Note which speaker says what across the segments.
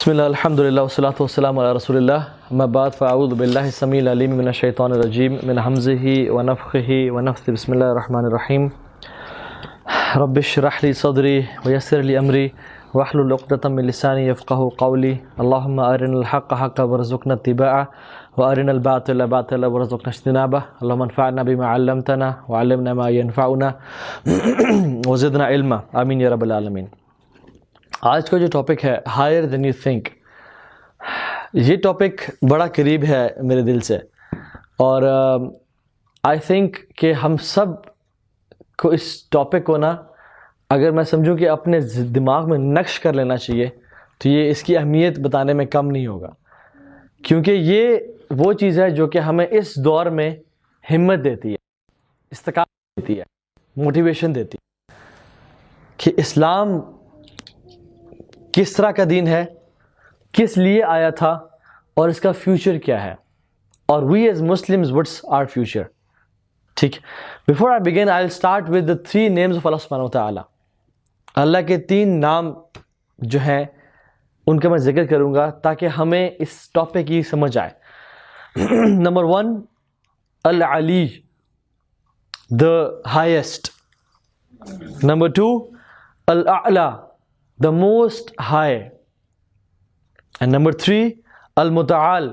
Speaker 1: بسم اللہ الحمد للہ والصلاة والسلام علی رسول اللہ اما بعد فاعوذ باللہ السمیع العلیم من الشیطان الرجیم من حمزہ ونفخہ ونفثہ بسم اللہ الرحمن الرحیم رب اشرح لی صدری ویسر لی امری واحلل عقدۃ من لسانی یفقہوا قولی اللہم ارنا الحق حقا وارزقنا اتباعہ وارنا الباطل باطلا وارزقنا اجتنابہ اللہم انفعنا بما علمتنا وعلمنا ما ينفعنا وزدنا علما آمین یا رب العالمین۔ آج کا جو ٹاپک ہے ہائر دین یو تھنک، یہ ٹاپک بڑا قریب ہے میرے دل سے، اور آئی تھنک کہ ہم سب کو اس ٹاپک کو نا اگر میں سمجھوں کہ اپنے دماغ میں نقش کر لینا چاہیے تو یہ اس کی اہمیت بتانے میں کم نہیں ہوگا، کیونکہ یہ وہ چیز ہے جو کہ ہمیں اس دور میں ہمت دیتی ہے، استقامت دیتی ہے، موٹیویشن دیتی ہے کہ اسلام کس طرح کا دین ہے، کس لیے آیا تھا، اور اس کا فیوچر کیا ہے، اور we as Muslims what's are future. ٹھیک، before I begin I will start with the 3 names of Allah سبحانہ وتعالی۔ اللہ کے 3 نام جو ہیں ان کا میں ذکر کروں گا تاکہ ہمیں اس ٹاپک کی سمجھ آئے۔ نمبر 1 العلی، دا ہائیسٹ۔ نمبر 2 الاعلی، the most high. And number 3 al-muta'al,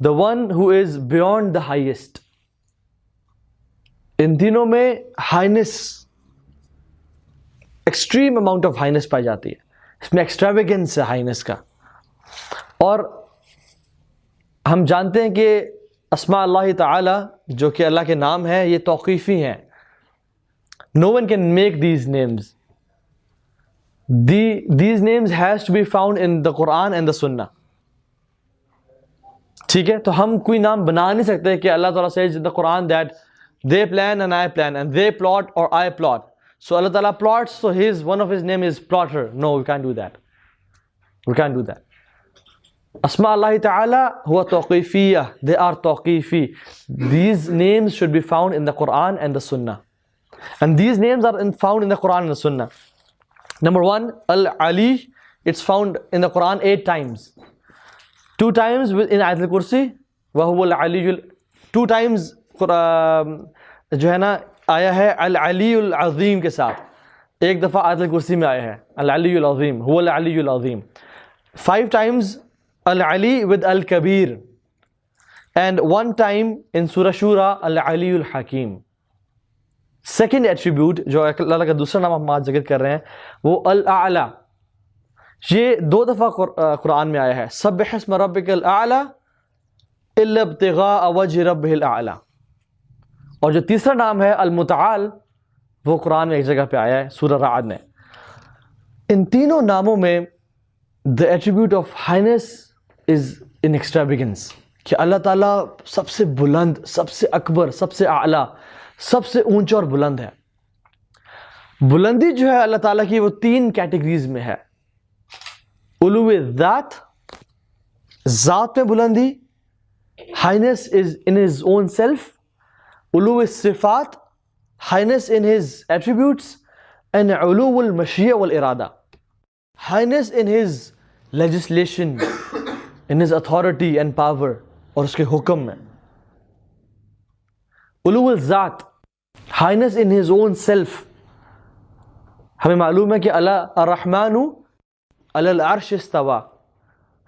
Speaker 1: the one who is beyond the highest. ان تینوں میں highness, extreme amount of highness پائی جاتی ہے، اس میں ایکسٹراویگنس ہے ہائنس کا۔ اور ہم جانتے ہیں کہ اسماء اللہ تعالی جو کہ اللہ کے نام ہیں یہ توقیفی ہیں، no one can make these names. These names has to be found in the Quran and the Sunnah. ٹھیک ہے، تو ہم کوئی نام بنا نہیں سکتے کہ اللہ تعالیٰ says in the Quran that they plan and I plan and they plot or I plot. So Allah Ta'ala plots, so one of his name is plotter. No, we can't do that. We can't do that. Asma Allah Ta'ala huwa tawqifiyah. They are tawqifi. These names should be found in the Quran and the Sunnah. And these names are found in the Quran and the Sunnah. Number 1, Al-Ali, it's found in the Quran 8 times. 2 times in Ayatul Kursi, وَهُوَ الْعَلِيُّ 2 times جو ہے نا آیا ہے العلی العظیم کے ساتھ، ایک دفعہ آیت کرسی میں آیا ہے العلی العظیم، هو العلی العظیم۔ 5 times العلی with Al Kabeer, and 1 time in Surah Shura العلی الحکیم۔ سیکنڈ ایٹریبیوٹ جو اللہ کا دوسرا نام ہم آج ذکر کر رہے ہیں وہ الاعلی، یہ 2 دفعہ قرآن میں آیا ہے، سبح اسم ربک الاعلی الا ابتغاء وجہ ربہ الاعلی۔ اور جو تیسرا نام ہے المتعال وہ قرآن میں ایک جگہ پہ آیا ہے سورہ رعد میں۔ ان تینوں ناموں میں the attribute of highness is in extravagance، کہ اللہ تعالیٰ سب سے بلند، سب سے اکبر، سب سے اعلیٰ، سب سے اونچا اور بلند ہے۔ بلندی جو ہے اللہ تعالیٰ کی وہ 3 کیٹیگریز میں ہے، علو ذات، ذات میں بلندی، highness is in his own self, علو صفات، highness in his attributes, and علو المشیہ والارادہ، highness in his legislation, in his authority and power, اور اس کے حکم میں۔ علو الذات، highness in his own self, ہمیں معلوم ہے کہ اللہ الرحمن علی العرش استوى،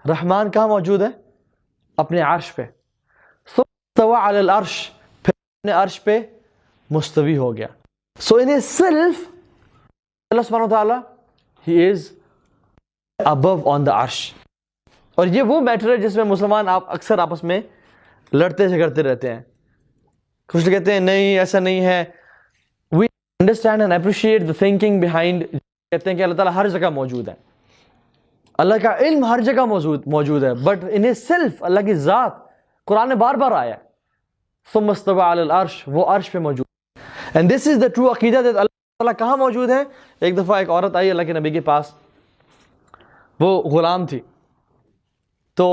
Speaker 1: رحمان کہاں موجود ہے؟ اپنے عرش پہ، ثم استوى علی العرش، پھر اپنے عرش پہ مستوی ہو گیا۔ سو ان ہز سیلف اللہ سبحانہ وتعالی ہی از ابو آن دا عرش۔ اور یہ وہ میٹر ہے جس میں مسلمان اکثر آپس میں لڑتے جھگڑتے رہتے ہیں۔ کچھ کہتے ہیں نہیں ایسا نہیں ہے، we understand and appreciate the thinking behind, کہتے ہیں کہ اللہ تعالیٰ ہر جگہ موجود ہے، اللہ کا علم ہر جگہ موجود ہے، بٹ ان ہز سیلف اللہ کی ذات قرآن میں بار بار آیا ہے ثم استوى علی العرش، وہ عرش پہ موجود ہے۔ And this is the true عقیدہ کہ اللہ تعالیٰ کہاں موجود ہے۔ ایک دفعہ ایک عورت آئی اللہ کے نبی کے پاس، وہ غلام تھی، تو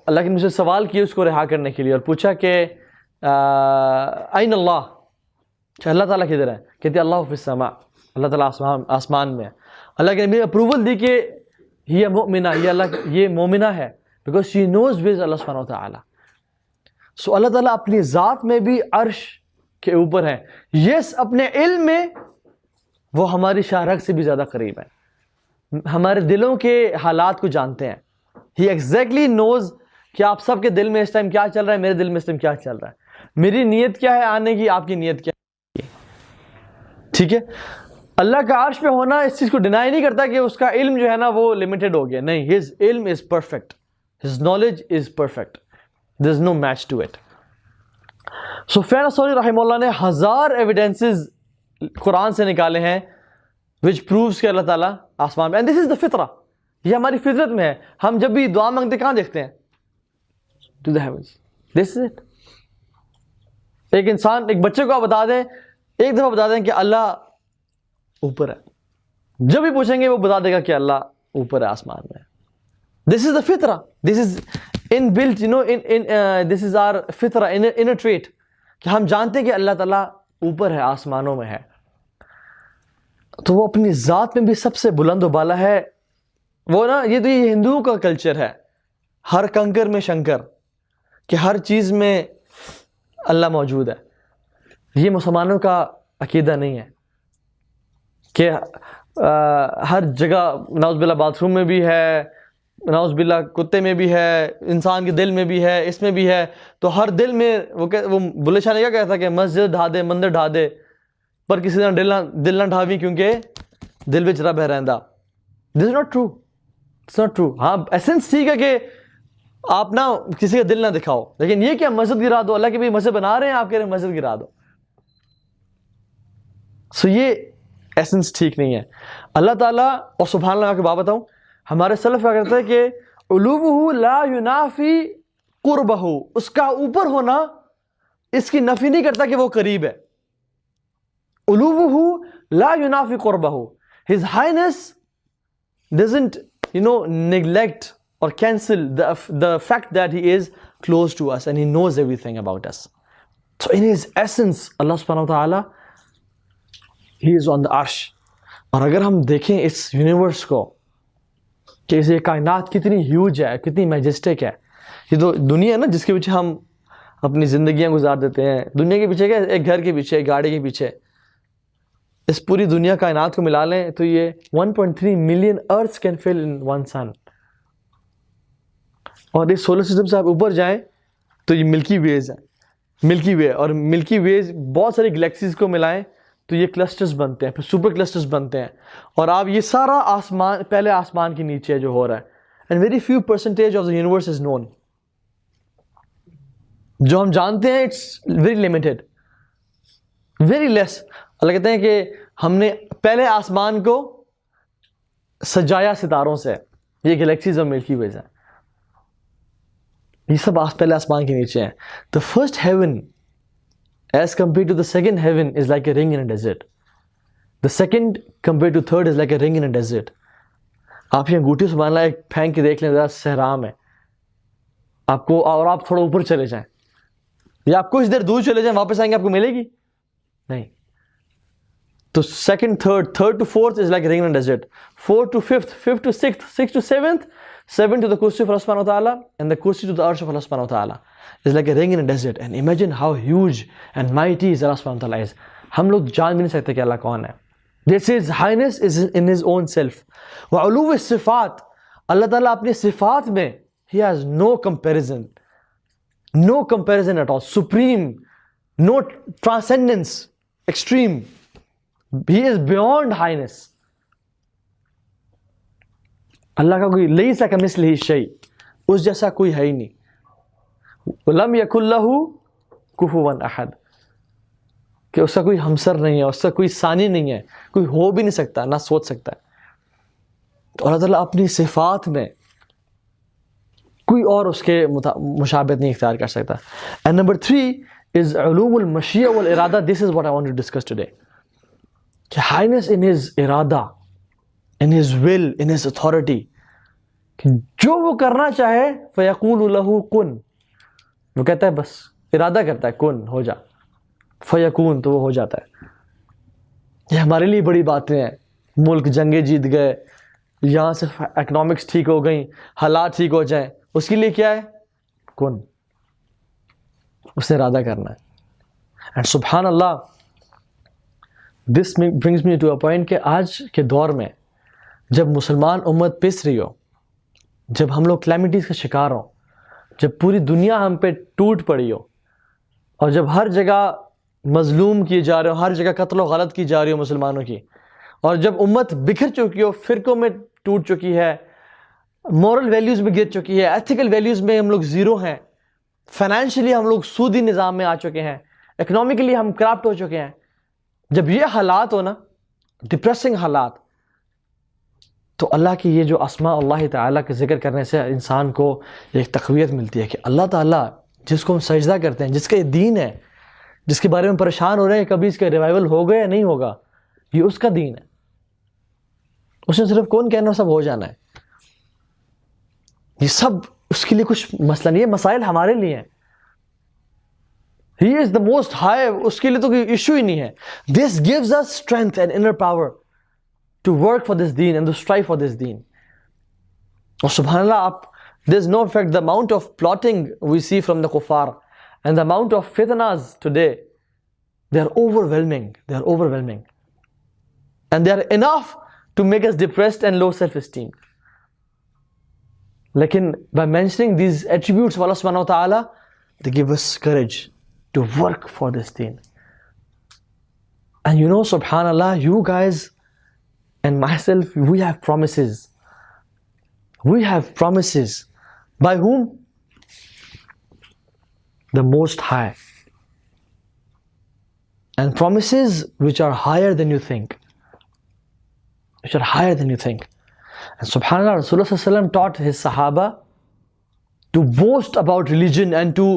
Speaker 1: اللہ کے نبی سے سوال کیا اس کو رہا کرنے کے لیے، اور پوچھا کہ این اللہ، کہ اللہ تعالیٰ کدھر ہے؟ کہتے اللہ فی السماء، اللہ تعالیٰ آسمان میں ہے۔ اللہ کے نبی نے اپروول دی کہ ہی مؤمنہ، یہ اللہ یہ مومنہ ہے، بیکاز شی نوز ود اللہ سبحانہ و تعالیٰ. سو اللہ تعالیٰ اپنی ذات میں بھی عرش کے اوپر ہے. یس اپنے علم میں وہ ہماری شارک سے بھی زیادہ قریب ہے، ہمارے دلوں کے حالات کو جانتے ہیں. ہی ایگزیکٹلی نوز کہ آپ سب کے دل میں اس ٹائم کیا چل رہا ہے، میرے دل میں اس ٹائم کیا چل رہا ہے، میری نیت کیا ہے آنے کی، آپ کی نیت کیا ہے. ٹھیک ہے. اللہ کا عرش پہ ہونا اس چیز کو ڈینائی نہیں کرتا کہ اس کا علم جو ہے نا وہ لمیٹڈ ہو گیا. نہیں، ہز علم is perfect, his knowledge is perfect, there is no match to it. Sufyan Thawri رحمہ اللہ نے 1000 ایویڈنسز قرآن سے نکالے ہیں which proves کہ اللہ تعالیٰ آسمان میں. and this is the فطرہ، یہ ہماری فطرت میں ہے. ہم جب بھی دعا مانگتے کہاں دیکھتے ہیں؟ to the heavens. this is it. ایک انسان ایک بچے کو آپ بتا دیں، ایک دفعہ بتا دیں کہ اللہ اوپر ہے، جب بھی پوچھیں گے وہ بتا دے گا کہ اللہ اوپر ہے آسمان میں. this is the فطرہ، this is inbuilt, you know, this is our فطرہ، inner trait، کہ ہم جانتے ہیں کہ اللہ تعالیٰ اوپر ہے، آسمانوں میں ہے. تو وہ اپنی ذات میں بھی سب سے بلند و بالا ہے. وہ نا یہ تو یہ ہندوؤں کا کلچر ہے، ہر کنکر میں شنکر، کہ ہر چیز میں اللہ موجود ہے. یہ مسلمانوں کا عقیدہ نہیں ہے کہ ہر جگہ نعوذ باللہ باتھ روم میں بھی ہے، نعوذ باللہ کتے میں بھی ہے، انسان کے دل میں بھی ہے، اس میں بھی ہے. تو ہر دل میں وہ بلے شاہ نے کیا کہتا کہ مسجد ڈھا دے مندر ڈھا دے پر کسی نے دل نہ ڈھاوی کیونکہ دل وچ رب ہے رہندا. This is not true, it's not true. ہاں ایسنس ٹھیک ہے کہ آپ نا کسی کا دل نہ دکھاؤ، لیکن یہ کہ مسجد گرا دو، اللہ کے بھی مسجد بنا رہے ہیں آپ کہہ رہے ہیں مسجد گرا دو. سو یہ ایسنس ٹھیک نہیں ہے. اللہ تعالیٰ اور سبحان اللہ، آپ کو بات بتاؤں، ہمارے سلف کیا کرتے ہیں کہ علوہ لا ینافی قربہ، اس کا اوپر ہونا اس کی نفی نہیں کرتا کہ وہ قریب ہے. علوہ لا ینافی قربہ، his highness doesn't neglect or cancel the fact that he is close to us and he knows everything about us. So in his essence Allah subhanahu wa ta'ala he is on the arsh. اور اگر ہم دیکھیں اس universe کو کہ یہ کائنات کتنی huge ہے، کتنی میجسٹک ہے. یہ تو دنیا ہے نا جس کے پیچھے ہم اپنی زندگیاں گزار دیتے ہیں. دنیا کے پیچھے کیا، ایک گھر کے پیچھے، ایک گاڑی کے پیچھے. اس پوری دنیا کائنات کو ملا لیں تو یہ 1.3 million earths can fill in one sun. اور اس سولر سسٹم سے آپ اوپر جائیں تو یہ ملکی ویز ہے، ملکی وے. اور ملکی ویز بہت ساری گلیکسیز کو ملائیں تو یہ کلسٹرز بنتے ہیں، پھر سپر کلسٹرز بنتے ہیں. اور آپ یہ سارا آسمان، پہلے آسمان کے نیچے جو ہو رہا ہے. And very few percentage of the universe is known. جو ہم جانتے ہیں it's very limited, very less. Allah کہتے ہیں کہ ہم نے پہلے آسمان کو سجایا ستاروں سے. یہ گلیکسیز اور ملکی ویز ہیں، یہ سب پہلے آسمان کے نیچے ہیں. The first heaven as compared to the second heaven is like a ring in a desert. The second compared to third is like a ring in a desert. آپ یہ انگوٹھی سبحان اللہ ایک پھینک کے دیکھ لیں، ذرا صحرا میں آپ کو، اور آپ تھوڑا اوپر چلے جائیں یا آپ کچھ دیر دور چلے جائیں، واپس آئیں گے آپ کو ملے گی نہیں. تو second, third to fourth is like a ring in a desert. 4th to 5th, 5th to 6th, 6th to 7th, 7th to the kursi of Allah subhanahu wa ta'ala, and the kursi to the arsh of Allah subhanahu wa ta'ala is like a ring in a desert. And imagine how huge and mighty is Allah subhanahu wa ta'ala is. ہم لوگ جان بھی نہیں سکتے کہ اللہ کون ہے. This is highness is in his own self. وعلو الصفات، اللہ تعالیٰ اپنے صفات میں he has no comparison, no comparison at all. Supreme, no transcendence, extreme. He is beyond highness. اللہ کا کوئی لیس کمثلہ شیء، اس جیسا کوئی ہے ہی نہیں. ولم یکن لہ کفوا احد، کہ اس کا کوئی ہمسر نہیں ہے، اس کا کوئی ثانی نہیں ہے، کوئی ہو بھی نہیں سکتا، نہ سوچ سکتا ہے. تو اللہ تعالیٰ اپنی صفات میں کوئی اور اس کے مشابہت نہیں اختیار کر سکتا. اینڈ نمبر 3 is علوم المشیہ والارادہ. This is what I want to discuss today. کہ highness in his ارادہ، in his will, in his authority، کہ جو وہ کرنا چاہے فیقول لہ کن، وہ کہتا ہے بس ارادہ کرتا ہے کن ہو جا، فیکون تو وہ ہو جاتا ہے. یہ ہمارے لیے بڑی باتیں ہیں. ملک جنگیں جیت گئے، یہاں سے اکنامکس ٹھیک ہو گئیں, حالات ٹھیک ہو جائیں, اس کے لیے کیا ہے؟ کن, اس نے ارادہ کرنا ہے. اینڈ سبحان Allah, this brings me to a point کہ آج کے دور میں جب مسلمان امت پس رہی ہو, جب ہم لوگ کلیمٹیز کا شکار ہوں, جب پوری دنیا ہم پہ ٹوٹ پڑی ہو, اور جب ہر جگہ مظلوم کیے جا رہے ہو, ہر جگہ قتل و غارت کی جا رہی ہو مسلمانوں کی, اور جب امت بکھر چکی ہو, فرقوں میں ٹوٹ چکی ہے, مورل ویلیوز میں گر چکی ہے, ایتھیکل ویلیوز میں ہم لوگ زیرو ہیں, فائنینشلی ہم لوگ سودی نظام میں آ چکے ہیں, اکنامکلی ہم کرپٹ ہو چکے ہیں, جب یہ حالات ہو نا, ڈپریسنگ حالات, تو اللہ کی یہ جو اسماء اللہ تعالیٰ کے ذکر کرنے سے انسان کو ایک تقویت ملتی ہے کہ اللہ تعالیٰ جس کو ہم سجدہ کرتے ہیں, جس کا یہ دین ہے, جس کے بارے میں پریشان ہو رہے ہیں کبھی اس کا ریوائول ہوگا یا نہیں ہوگا, یہ اس کا دین ہے, اس نے صرف کون کہنا سب ہو جانا ہے. یہ سب اس کے لیے کچھ مسئلہ نہیں ہے, مسائل ہمارے لیے ہیں. He is the most high, اس کے لیے تو کوئی ایشو ہی نہیں ہے. This gives us strength and inner power to work for this deen and to strive for this deen. اور سبحان اللہ, there's no effect. The amount of plotting we see from the kuffar and the amount of fitnas today, they are overwhelming. They are overwhelming. And they are enough to make us depressed and low self-esteem. Lekin by mentioning these attributes of Allah subhanahu wa ta'ala, they give us courage to work for this deen. And you know, subhanallah, you guys and myself, we have promises. We have promises. By whom? The Most High. And promises which are higher than you think. Which are higher than you think. And subhanallah, Rasulullah sallallahu alaihi wasallam taught his Sahaba to boast about religion and to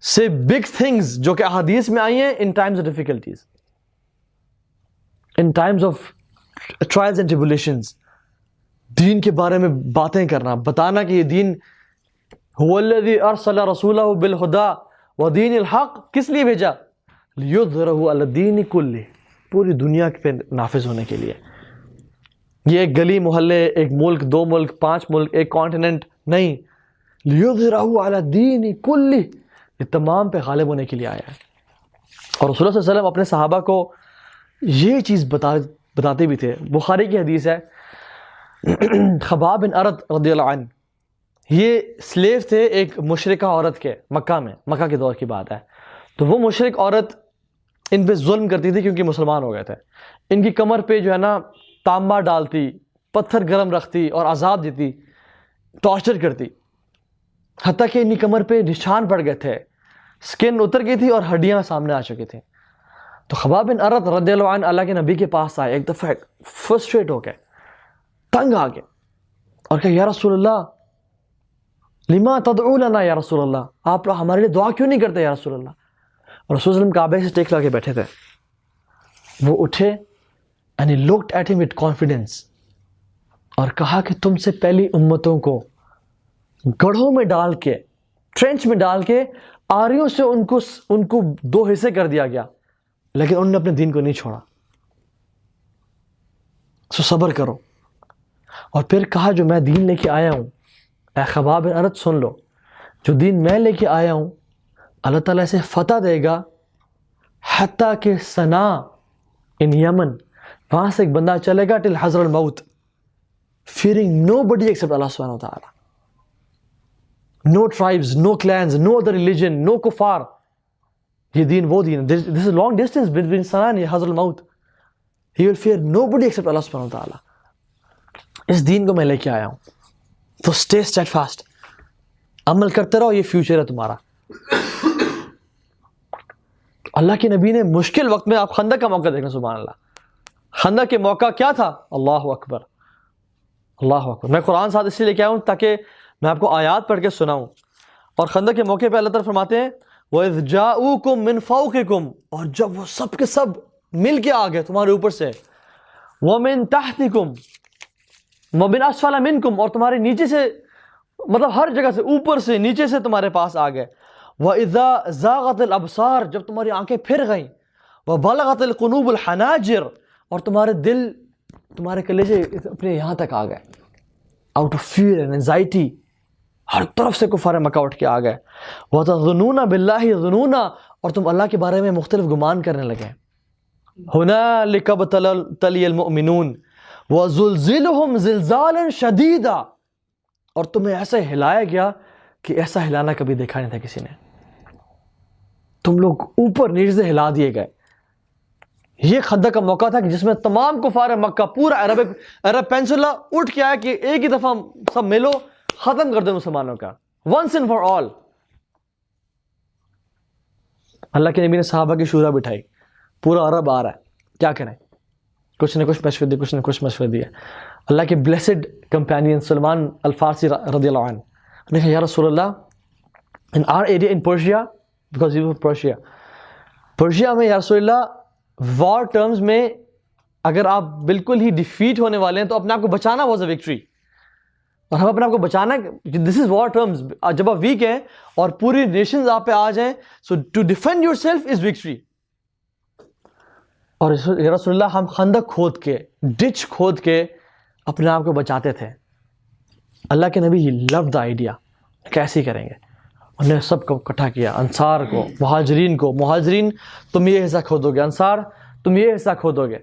Speaker 1: say big things جو کہ احادیث میں آئی ہیں in times of difficulties, in times of trials and tribulations. دین کے بارے میں باتیں کرنا, بتانا کہ یہ دین هو الذي ارسل رسوله بالهدى ودین الحق, کس لیے بھیجا؟ ليظهره على الدين كله, پوری دنیا پہ نافذ ہونے کے لیے. یہ ایک گلی محلے, ایک ملک, دو ملک, 5 ملک, ایک کانٹیننٹ نہیں. ليظهره على الدين كله, یہ تمام پہ غالب ہونے کے لیے آیا ہے. اور رسول اللہ صلی اللہ علیہ وسلم اپنے صحابہ کو یہ چیز بتاتے بھی تھے. بخاری کی حدیث ہے, خباب بن ارد رضی اللہ عنہ, یہ سلیو تھے ایک مشرکہ عورت کے, مکہ میں, مکہ کے دور کی بات ہے. تو وہ مشرک عورت ان پہ ظلم کرتی تھی کیونکہ مسلمان ہو گئے تھے. ان کی کمر پہ جو ہے نا تانبا ڈالتی, پتھر گرم رکھتی اور عذاب دیتی, ٹارچر کرتی, حتیٰ کہ ان کی کمر پہ نشان پڑ گئے تھے, سکن اتر گئی تھی اور ہڈیاں سامنے آ چکی تھیں. تو خباب بن ارد رضی اللہ عنہ اللہ کے نبی کے پاس آئے ایک دفعہ, فرسٹریٹ ہو گئے, تنگ آ گئے, اور کہا یا رسول اللہ لما تدعو لنا یا رسول اللہ, آپ ہمارے لیے دعا کیوں نہیں کرتے یا رسول اللہ. اور رسول اللہ کعبے سے ٹیک لا کے بیٹھے تھے. وہ اٹھے and he looked at him with confidence, اور کہا کہ تم سے پہلی امتوں کو گڑھوں میں ڈال کے, ٹرینچ میں ڈال کے, آریوں سے ان کو 2 حصے کر دیا گیا, لیکن انہوں نے اپنے دین کو نہیں چھوڑا. سو صبر کرو. اور پھر کہا جو میں دین لے کے آیا ہوں, اے خباب بن ارد سن لو, جو دین میں لے کے آیا ہوں اللہ تعالیٰ سے فتح دے گا, حتیٰ کہ سنا ان یمن, وہاں سے ایک بندہ چلے گا ٹل حضر الموت, fearing nobody except Allah subhanahu wa ta'ala. No tribes, no clans, no other religion, no kuffar. یہ دین وہ دین ہے. This is a long distance between Sana and Hazr al-Maut. He will fear nobody except Allah subhanahu wa ta'ala. اس دین کو میں لے کے آیا ہوں, تو stay steadfast, عمل کرتے رہو, یہ فیوچر ہے تمہارا. اللہ کے نبی نے مشکل وقت میں, آپ خندق کا موقع دیکھنا, سبحان اللہ, خندق کے موقع کیا تھا, اللہ اکبر, اللہ اکبر. میں قرآن ساتھ اس لیے لے کے آیا ہوں تاکہ میں آپ کو آیات پڑھ کے سناؤں. اور خندق کے موقع پہ اللہ تعالیٰ فرماتے ہیں وَإِذْ جَاءُوكُم مِّن فَوْقِكُم, اور جب وہ سب کے سب مل کے آ گئے تمہارے اوپر سے, وَمِن تَحْتِكُم وَمِنْ أَسْفَلَ مِنْكُم, اور تمہارے نیچے سے, مطلب ہر جگہ سے, اوپر سے نیچے سے تمہارے پاس آ گئے. وَإِذَا زَاغَتِ الْأَبْصَارُ, جب تمہاری آنکھیں پھر گئیں, وَبَلَغَتِ الْقُلُوبُ الْحَنَاجِرَ, اور تمہارے دل تمہارے کلیجے اپنے یہاں تک آ گئے. Out of fear and anxiety ہر طرف سے کفار مکہ اٹھ کے آ گئے. وَتَظُنُّونَ بِاللَّهِ ظُنُونًا, اور تم اللہ کے بارے میں مختلف گمان کرنے لگے. هُنَالِكَ ابْتُلِيَ الْمُؤْمِنُونَ وَزُلْزِلُهُمْ زِلْزَالًا شَدِيدًا, اور تمہیں ایسا ہلایا گیا کہ ایسا ہلانا کبھی دیکھا نہیں تھا کسی نے. تم لوگ اوپر نیچے سے ہلا دیے گئے. یہ خندق کا موقع تھا کہ جس میں تمام کفار مکہ, پورا عرب پینسولا اٹھ کے آیا کہ ایک ہی دفعہ سب ملو, ختم کر دو مسلمانوں کا, once and for all. اللہ کے نبی نے صحابہ کی شورا بٹھائی, پورا عرب آ رہا ہے, کیا کریں, کچھ نہ کچھ مشورے دیے, کچھ نہ کچھ مشورے دیے. اللہ کے بلیسڈ کمپینین سلمان الفارسی رضی اللہ عنہ نے کہا یا رسول اللہ, in our area in Persia, because you were Persia میں یا رسول اللہ وار ٹرمز میں اگر آپ بالکل ہی ڈیفیٹ ہونے والے ہیں تو اپنے آپ کو بچانا واز اے وکٹری. اور ہم اپنے آپ کو بچانا, دس از وار ٹرمز, جب آپ ویک ہیں اور پوری نیشنز آپ پہ آ جائیں, so to defend yourself is victory. اور یا رسول اللہ ہم خندق کھود کے, ڈچ کھود کے اپنے آپ کو بچاتے تھے. اللہ کے نبی ہی لو دا آئیڈیا, کیسے کریں گے. انہوں نے سب کو اکٹھا کیا, انصار کو, مہاجرین کو. مہاجرین تم یہ حصہ کھودو گے, انصار تم یہ حصہ کھودو گے.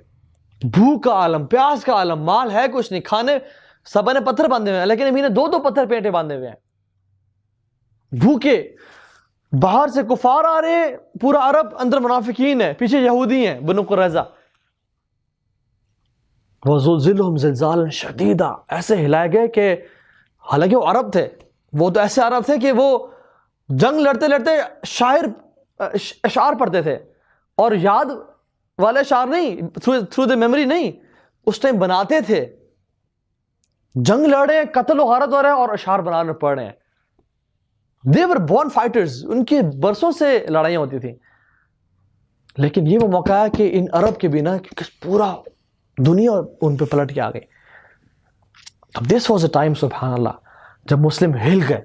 Speaker 1: بھوک کا عالم, پیاس کا عالم, مال ہے کچھ نہیں, کھانے سب نے پتھر باندھے ہوئے ہیں, لیکن نبی نے 2 پتھر پیٹے باندھے ہوئے ہیں, بھوکے. باہر سے کفار آ رہے ہیں, پورا عرب, اندر منافقین ہے, پیچھے یہودی ہیں بنو قریظہ. وَزُلْزِلُهُمْ زِلْزَالًا شَدِيدًا, ایسے ہلائے گئے کہ حالانکہ وہ عرب تھے, وہ تو ایسے عرب تھے کہ وہ جنگ لڑتے لڑتے اشعار پڑھتے تھے, اور یاد والے اشعار نہیں, تھرو دا میموری نہیں, اس ٹائم بناتے تھے. جنگ لڑ رہے ہیں, قتل و غارت ہو رہا ہے, اور اشعار بنانے پڑھ رہے ہیں. They were born fighters, ان کی برسوں سے لڑائیاں ہوتی تھیں. لیکن یہ وہ موقع ہے کہ ان عرب کے بنا پورا دنیا ان پہ پلٹ کے آ گئی. This was a time سبحان اللہ جب مسلم ہل گئے,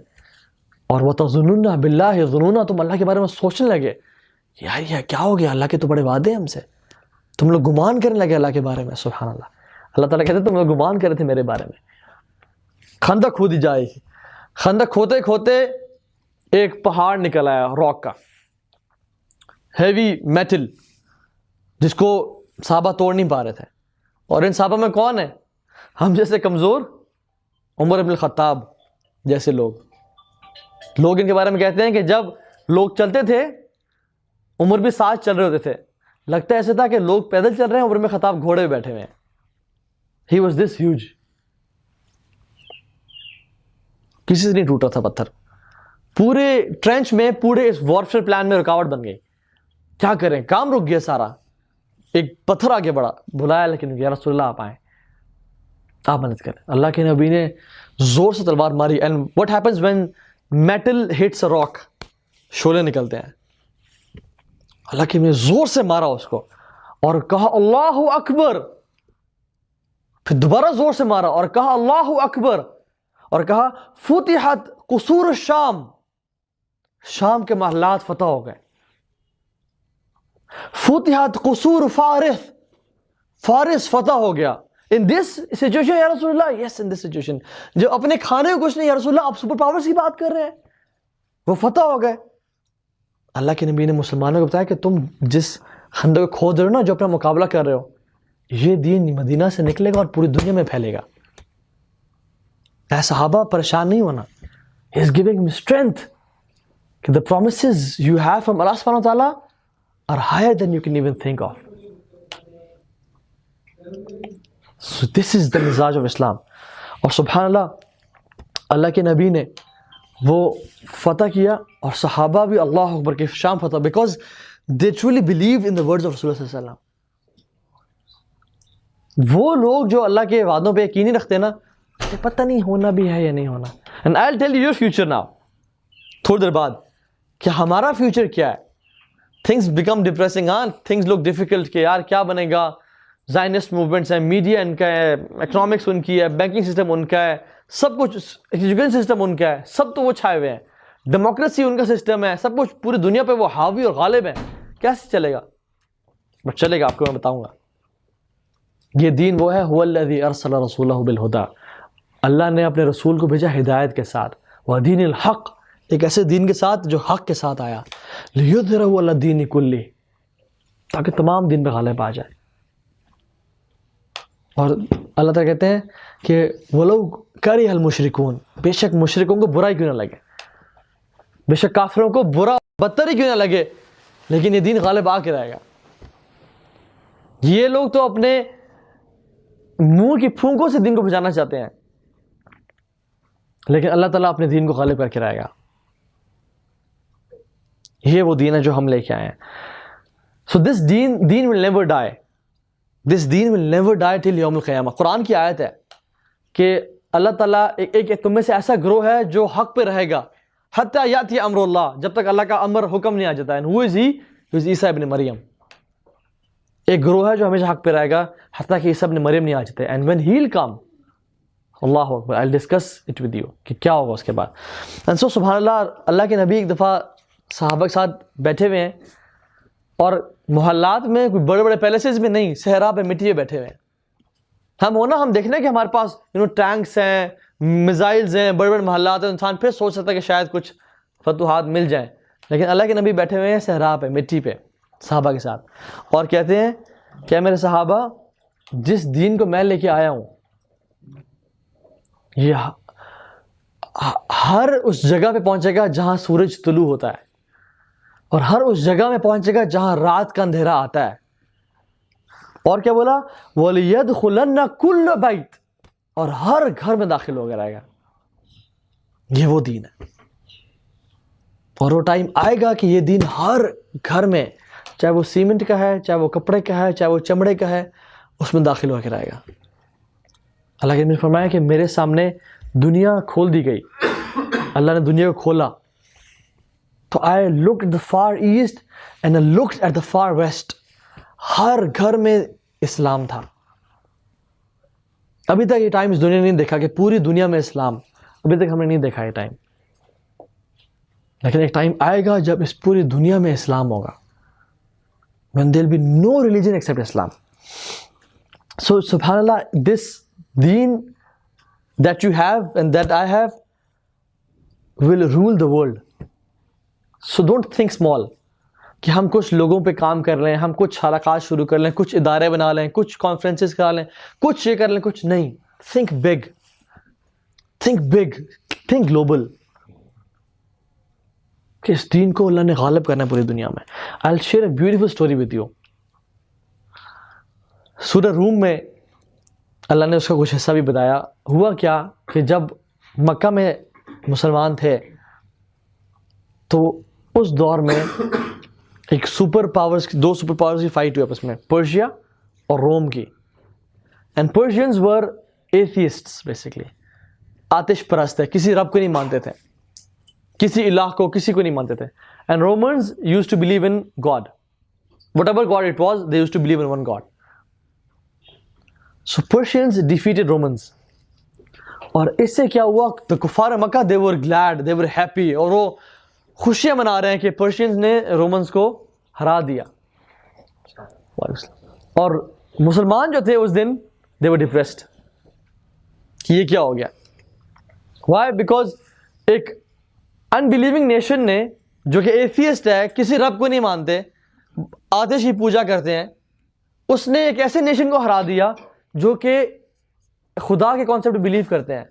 Speaker 1: اور وَتَظُنُّونَ بِاللَّهِ ظُنُونًا, تم اللہ کے بارے میں سوچنے لگے یار یہ کیا ہو گیا, اللہ کے تو بڑے وعدے ہیں ہم سے, تم لوگ گمان کرنے لگے اللہ کے بارے میں. سبحان اللہ, اللہ تعالیٰ کہتے تم لوگ گمان کر رہے تھے میرے بارے میں. خندق کھودی جائے گی, خندق کھوتے کھوتے ایک پہاڑ نکل آیا راک کا, ہیوی میٹل, جس کو صحابہ توڑ نہیں پا رہے تھے. اور ان صحابہ میں کون ہے, ہم جیسے کمزور, عمر بن الخطاب جیسے لوگ ان کے بارے میں کہتے ہیں کہ جب لوگ چلتے تھے عمر بھی ساتھ چل رہے ہوتے تھے, لگتا ایسا تھا کہ لوگ پیدل چل رہے ہیں, عمر بن الخطاب گھوڑے پہ بیٹھے ہوئے ہیں. He was this huge. کسی سے نہیں ٹوٹا تھا پتھر, پورے ٹرینچ میں, پورے اس وارفیئر پلان میں رکاوٹ بن گئی. کیا کریں, کام رک گیا سارا. ایک پتھر آگے بڑھا, بلایا, لیکن یا رسول اللہ آپ آئیں, آپ مدد کریں. اللہ کے نبی نے زور سے تلوار ماری. And what happens when metal hits a rock, شعلے نکلتے ہیں. اللہ کے نبی نے زور سے مارا اس کو اور کہا اللہ اکبر, پھر دوبارہ زور سے مارا اور کہا اللہ اکبر, اور کہا فتحت قصور الشام, شام کے محلات فتح ہو گئے. فتحت قصور فارس, فارس فتح ہو گیا. In this situation یا رسول اللہ, yes in this situation, جو اپنے کھانے کو کچھ نہیں, یا رسول اللہ آپ سپر پاورز کی بات کر رہے ہیں, وہ فتح ہو گئے. اللہ کے نبی نے مسلمانوں کو بتایا کہ تم جس خندق کو کھود رہے ہو نا, جو اپنا مقابلہ کر رہے ہو, یہ دین مدینہ سے نکلے گا اور پوری دنیا میں پھیلے گا. اے صحابہ پریشان نہیں ہونا, He is giving me strength کہ the promises you have from Allah subhanahu wa ta'ala are higher than you can even think of. So this is the mizaj of Islam. اور سبحان اللہ, اللہ کے نبی نے وہ فتح کیا, اور صحابہ بھی اللہ اکبر کے شام فتح, because they truly believed in the words of Rasulullah صلی اللہ علیہ وسلم. وہ لوگ جو اللہ کے وعدوں پہ یقین نہیں رکھتے نا, پتہ نہیں ہونا بھی ہے یا نہیں ہونا. And I'll tell you your future now, تھوڑی دیر بعد, کہ ہمارا فیوچر کیا ہے. Things become depressing, things look difficult, کہ یار کیا بنے گا. زائنسٹ موومنٹس ہیں, میڈیا ان کا ہے, اکنامکس ان کی ہے, بینکنگ سسٹم ان کا ہے, سب کچھ, ایجوکیشن سسٹم ان کا ہے, سب تو وہ چھائے ہوئے ہیں. ڈیموکریسی ان کا سسٹم ہے, سب کچھ پوری دنیا پہ وہ حاوی اور غالب ہیں. کیسے چلے گا؟ بٹ چلے گا, آپ کو میں بتاؤں گا. یہ دین وہ ہے هو الذی ارسل رسولہ بالہدی، اللہ نے اپنے رسول کو بھیجا ہدایت کے ساتھ، ودین الحق، ایک ایسے دین کے ساتھ جو حق کے ساتھ آیا، لیظہرہ علی الدین کلہ، تاکہ تمام دین پہ غالب آ جائے. اور اللہ تعالیٰ کہتے ہیں کہ وَلَوْ کَرِہَ الْمُشْرِكُونَ، بے شک مشرکوں کو برا ہی کیوں نہ لگے، بے شک کافروں کو برا بدتر ہی کیوں نہ لگے، لیکن یہ دین غالب آ کے رہے گا. یہ لوگ تو اپنے منہ کی پھونکوں سے دین کو بچانا چاہتے ہیں، لیکن اللہ تعالیٰ اپنے دین کو غالب کر کے رہے گا. یہ وہ دین ہے جو ہم لے کے آئے ہیں. So this deen will never die. This deen will never die till یوم القیامہ. قرآن کی آیت ہے کہ اللہ تعالیٰ ایک تم میں سے ایسا گروہ ہے جو حق پہ رہے گا حتی یاتی امر اللہ، جب تک اللہ کا امر حکم نہیں آ جاتا ہے. And who is he? Who is عیسیٰ ابن مریم. ایک گروہ ہے جو ہمیشہ حق پہ رہے گا حتیٰ کہ عیسیٰ ابن مریم نہیں آ جاتے. And when he'll come, Allah Akbar, I'll discuss it with you کہ کیا ہوگا اس کے بعد. And so سبحان اللہ، اللہ کے نبی ایک دفعہ صحابہ کے ساتھ بیٹھے ہوئے ہیں اور محلات میں کوئی بڑے بڑے پیلیسز میں نہیں، صحرا پہ مٹی پہ بیٹھے ہوئے ہیں. ہم دیکھنے کہ ہمارے پاس ٹینکس ہیں، میزائلز ہیں، بڑے بڑے محلات ہیں، انسان پھر سوچ سکتا ہے کہ شاید کچھ فتوحات مل جائیں. لیکن اللہ کے نبی بیٹھے ہوئے ہیں صحرا پہ مٹی پہ صحابہ کے ساتھ، اور کہتے ہیں کہ میرے صحابہ، جس دین کو میں لے کے آیا ہوں یہ ہر اس جگہ پہ پہنچے گا جہاں سورج طلوع ہوتا ہے، اور ہر اس جگہ میں پہنچے گا جہاں رات کا اندھیرا آتا ہے. اور کیا بولا؟ وَلِيَدْخُلَنَّ كُلَّ بَيْتٍ، اور ہر گھر میں داخل ہو کر آئے گا. یہ وہ دین ہے، اور وہ ٹائم آئے گا کہ یہ دین ہر گھر میں، چاہے وہ سیمنٹ کا ہے، چاہے وہ کپڑے کا ہے، چاہے وہ چمڑے کا ہے، اس میں داخل ہو کر آئے گا. اللہ کے نے فرمایا کہ میرے سامنے دنیا کھول دی گئی، اللہ نے دنیا کو کھولا، تو I looked at the far east and I looked at the far west. ہر گھر میں اسلام تھا. ابھی تک یہ ٹائم اس دنیا نے نہیں دیکھا کہ پوری دنیا میں اسلام، ابھی تک ہم نے نہیں دیکھا یہ ٹائم. لیکن ایک ٹائم آئے گا جب اس پوری دنیا میں اسلام ہوگا. When there will be no religion except Islam. So subhanallah, this deen that you have and that I have will rule the world. So don't think small کہ ہم کچھ لوگوں پہ کام کر رہے ہیں، ہم کچھ حلقات شروع کر لیں، کچھ ادارے بنا لیں، کچھ کانفرنسز کرا لیں، کچھ یہ کر لیں، کچھ نہیں. Think big, think global. کہ اس دین کو اللہ نے غالب کرنا ہے پوری دنیا میں. I'll share a beautiful story with you. سورہ روم میں اللہ نے اس کا کچھ حصہ بھی بتایا. ہوا کیا کہ جب مکہ میں مسلمان تھے تو اس دور میں ایک دو سپر پاورز کی فائٹ ہوئی آپس میں، پرشیا اور روم کی. اینڈ پرشینز ور ایتھیسٹس، بیسکلی آتش پرست ہے، کسی رب کو نہیں مانتے تھے، کسی الہ کو، کسی کو نہیں مانتے تھے. And Romans used to believe in God, whatever God it was, they used to believe in one God. So Persians defeated Romans, اور اس سے کیا ہوا، تو کفار مکہ دے ور گلیڈ، دے ور ہیپی، اور وہ خوشیاں منا رہے ہیں کہ پرشینز نے رومنز کو ہرا دیا. اور مسلمان جو تھے اس دن دے ور ڈپریسڈ کہ یہ کیا ہو گیا. وائی؟ بیکاز ایک انبیلیونگ نیشن نے، جو کہ ایتھیسٹ ہے، کسی رب کو نہیں مانتے، آتش کی پوجا کرتے ہیں، اس نے ایک ایسے نیشن کو ہرا دیا جو کہ خدا کے کانسیپٹ بلیو کرتے ہیں.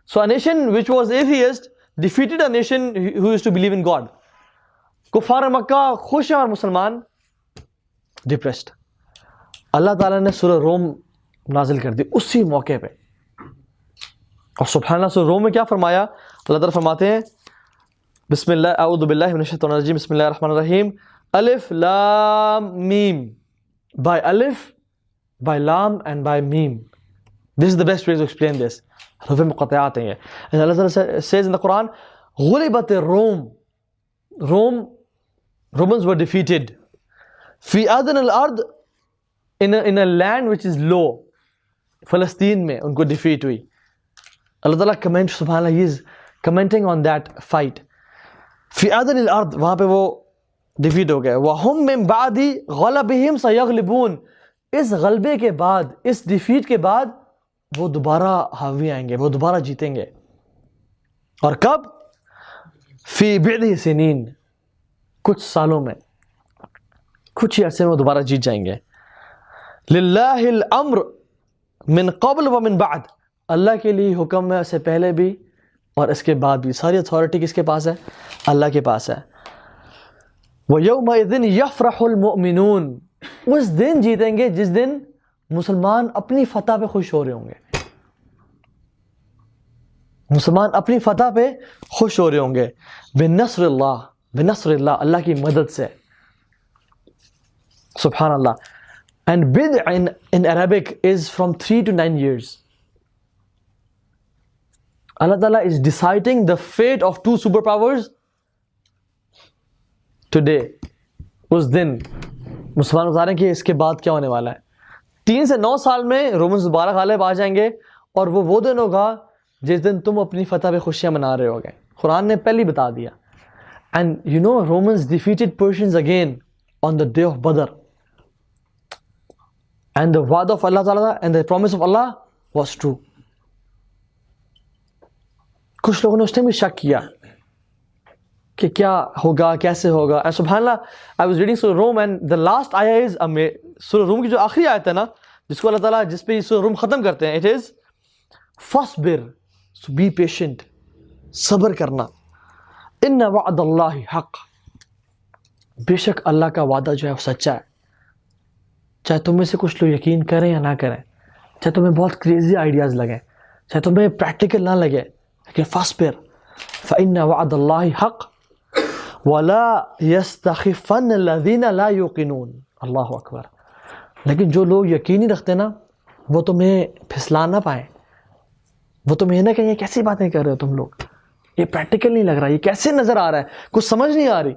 Speaker 1: سو a nation which was atheist defeated a nation who used to believe in God. کفار مکہ خوش ہیں اور مسلمان ڈپریسڈ. اللہ تعالیٰ نے سورہ روم نازل کر دی اسی موقع پہ. اور سبحان اللہ، سورہ روم میں کیا فرمایا؟ اللہ تعالیٰ فرماتے ہیں بسم اللہ، اعوذ باللہ من الشیطان الرجیم، بسم اللہ الرحمن الرحیم، الف لام میم. By alif, by lam and by meme. This is the best way to explain this. حروف مقطعات ہیں یہ. And Allah Ta'ala says in the Quran, غُلِبَتِ الروم. Romans were defeated. فی ادن الارض، in a land which is low. فلسطین میں ان کو defeat ہوئی. اللہ تعالیٰ کمنٹ، سبحان اللہ، he is commenting on that fight. فی ادن الارض، وہاں پہ وہ ڈیفیٹ ہو گئے. وَهُمْ مِنْ بَعْدِ غَلَبِهِمْ سَيَغْلِبُونَ. اس غلبے کے بعد, اس ڈیفیٹ کے بعد وہ دوبارہ حاوی آئیں گے, وہ دوبارہ جیتیں گے. اور کب؟ فی بضع سنین, کچھ سالوں میں, کچھ ہی عرصے میں وہ دوبارہ جیت جائیں گے. للہ الامر من قبل ومن بعد, اللہ کے لیے حکم ہے اس سے پہلے بھی اور اس کے بعد بھی. ساری اتھارٹی کس کے پاس ہے؟ اللہ کے پاس ہے. وَيَوْمَئِذٍ يَفْرَحُ الْمُؤْمِنُونَ, اس دن جیتیں گے جس دن مسلمان اپنی فتح پہ خوش ہو رہے ہوں گے. مسلمان اپنی فتح پہ خوش ہو رہے ہوں گے. بِنَصْرِ اللَّهِ, بِنَصْرِ اللَّهِ, اللہ کی مدد سے. سبحان اللہ. And bid in Arabic is from 3 to 9 years. Allah Ta'ala is deciding the fate of 2 superpowers today. اس دن مسلمان بتا رہے ہیں کہ اس کے بعد کیا ہونے والا ہے. 3 سے 9 سال میں رومنز دوبارہ غالب آ جائیں گے, اور وہ دن ہوگا جس دن تم اپنی فتح پہ خوشیاں منا رہے ہوگے. قرآن نے پہلے بتا دیا. And you know Romans defeated Persians again on the day of Badr. And the word of Allah Ta'ala and the promise of Allah was true. کچھ لوگوں نے اس ٹائم بھی شک کیا کہ کیا ہوگا, کیسے ہوگا. And سبحان اللہ, I was reading Surah Rum and the last ayah is Surah Rum کی جو آخری آیت ہے نا, جس کو اللہ تعالیٰ جس پہ Surah Rum ختم کرتے ہیں, it is فَاصْبِرْ, so be patient, صبر کرنا. إِنَّ وَعْدَ اللَّهِ حَقٌّ, بے شک اللہ کا وعدہ جو ہے وہ سچا ہے. چاہے تم میں سے کچھ لوگ یقین کریں یا نہ کریں, چاہے تمہیں بہت کریزی آئیڈیاز لگیں, چاہے تمہیں پریکٹیکل نہ لگے, لیکن فاصبر فإن وعد اللہ حق ولا يستخفن الذین لا یوقنون. اللہ اکبر. لیکن جو لوگ یقین نہیں رکھتے نا, وہ تمہیں پھسلا نہ پائیں, وہ تمہیں نہ کہیں یہ کیسی باتیں کر رہے ہو تم لوگ, یہ پریکٹیکل نہیں لگ رہا, یہ کیسے نظر آ رہا ہے, کچھ سمجھ نہیں آ رہی.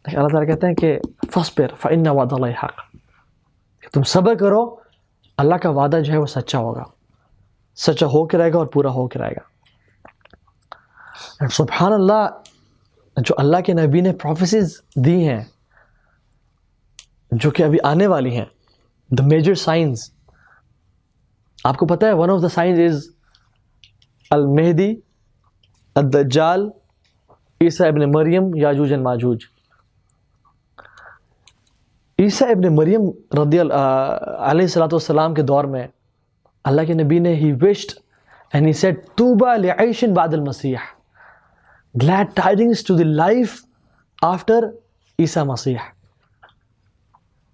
Speaker 1: اللہ تعالیٰ کہتے ہیں کہ فاصبر فإن وعد اللہ حق, کہ تم صبر کرو, اللہ کا وعدہ جو ہے وہ سچا ہوگا, سچا ہو کے رہے گا اور پورا ہو کے رہے گا. سبحان اللہ, جو اللہ کے نبی نے پروفیسیز دی ہیں جو کہ ابھی آنے والی ہیں, دا میجر سائنس, آپ کو پتہ ہے one of the signs is المہدی, الدجال, عیسیٰ ابن مریم, یاجوج و ماجوج. عیسیٰ ابن مریم رضی اللہ علیہ السلام کے دور میں اللہ کے نبی نے he wished and he said طوبى لعيش بعد المسیح, glad tidings to the life after عیسیٰ مسیح.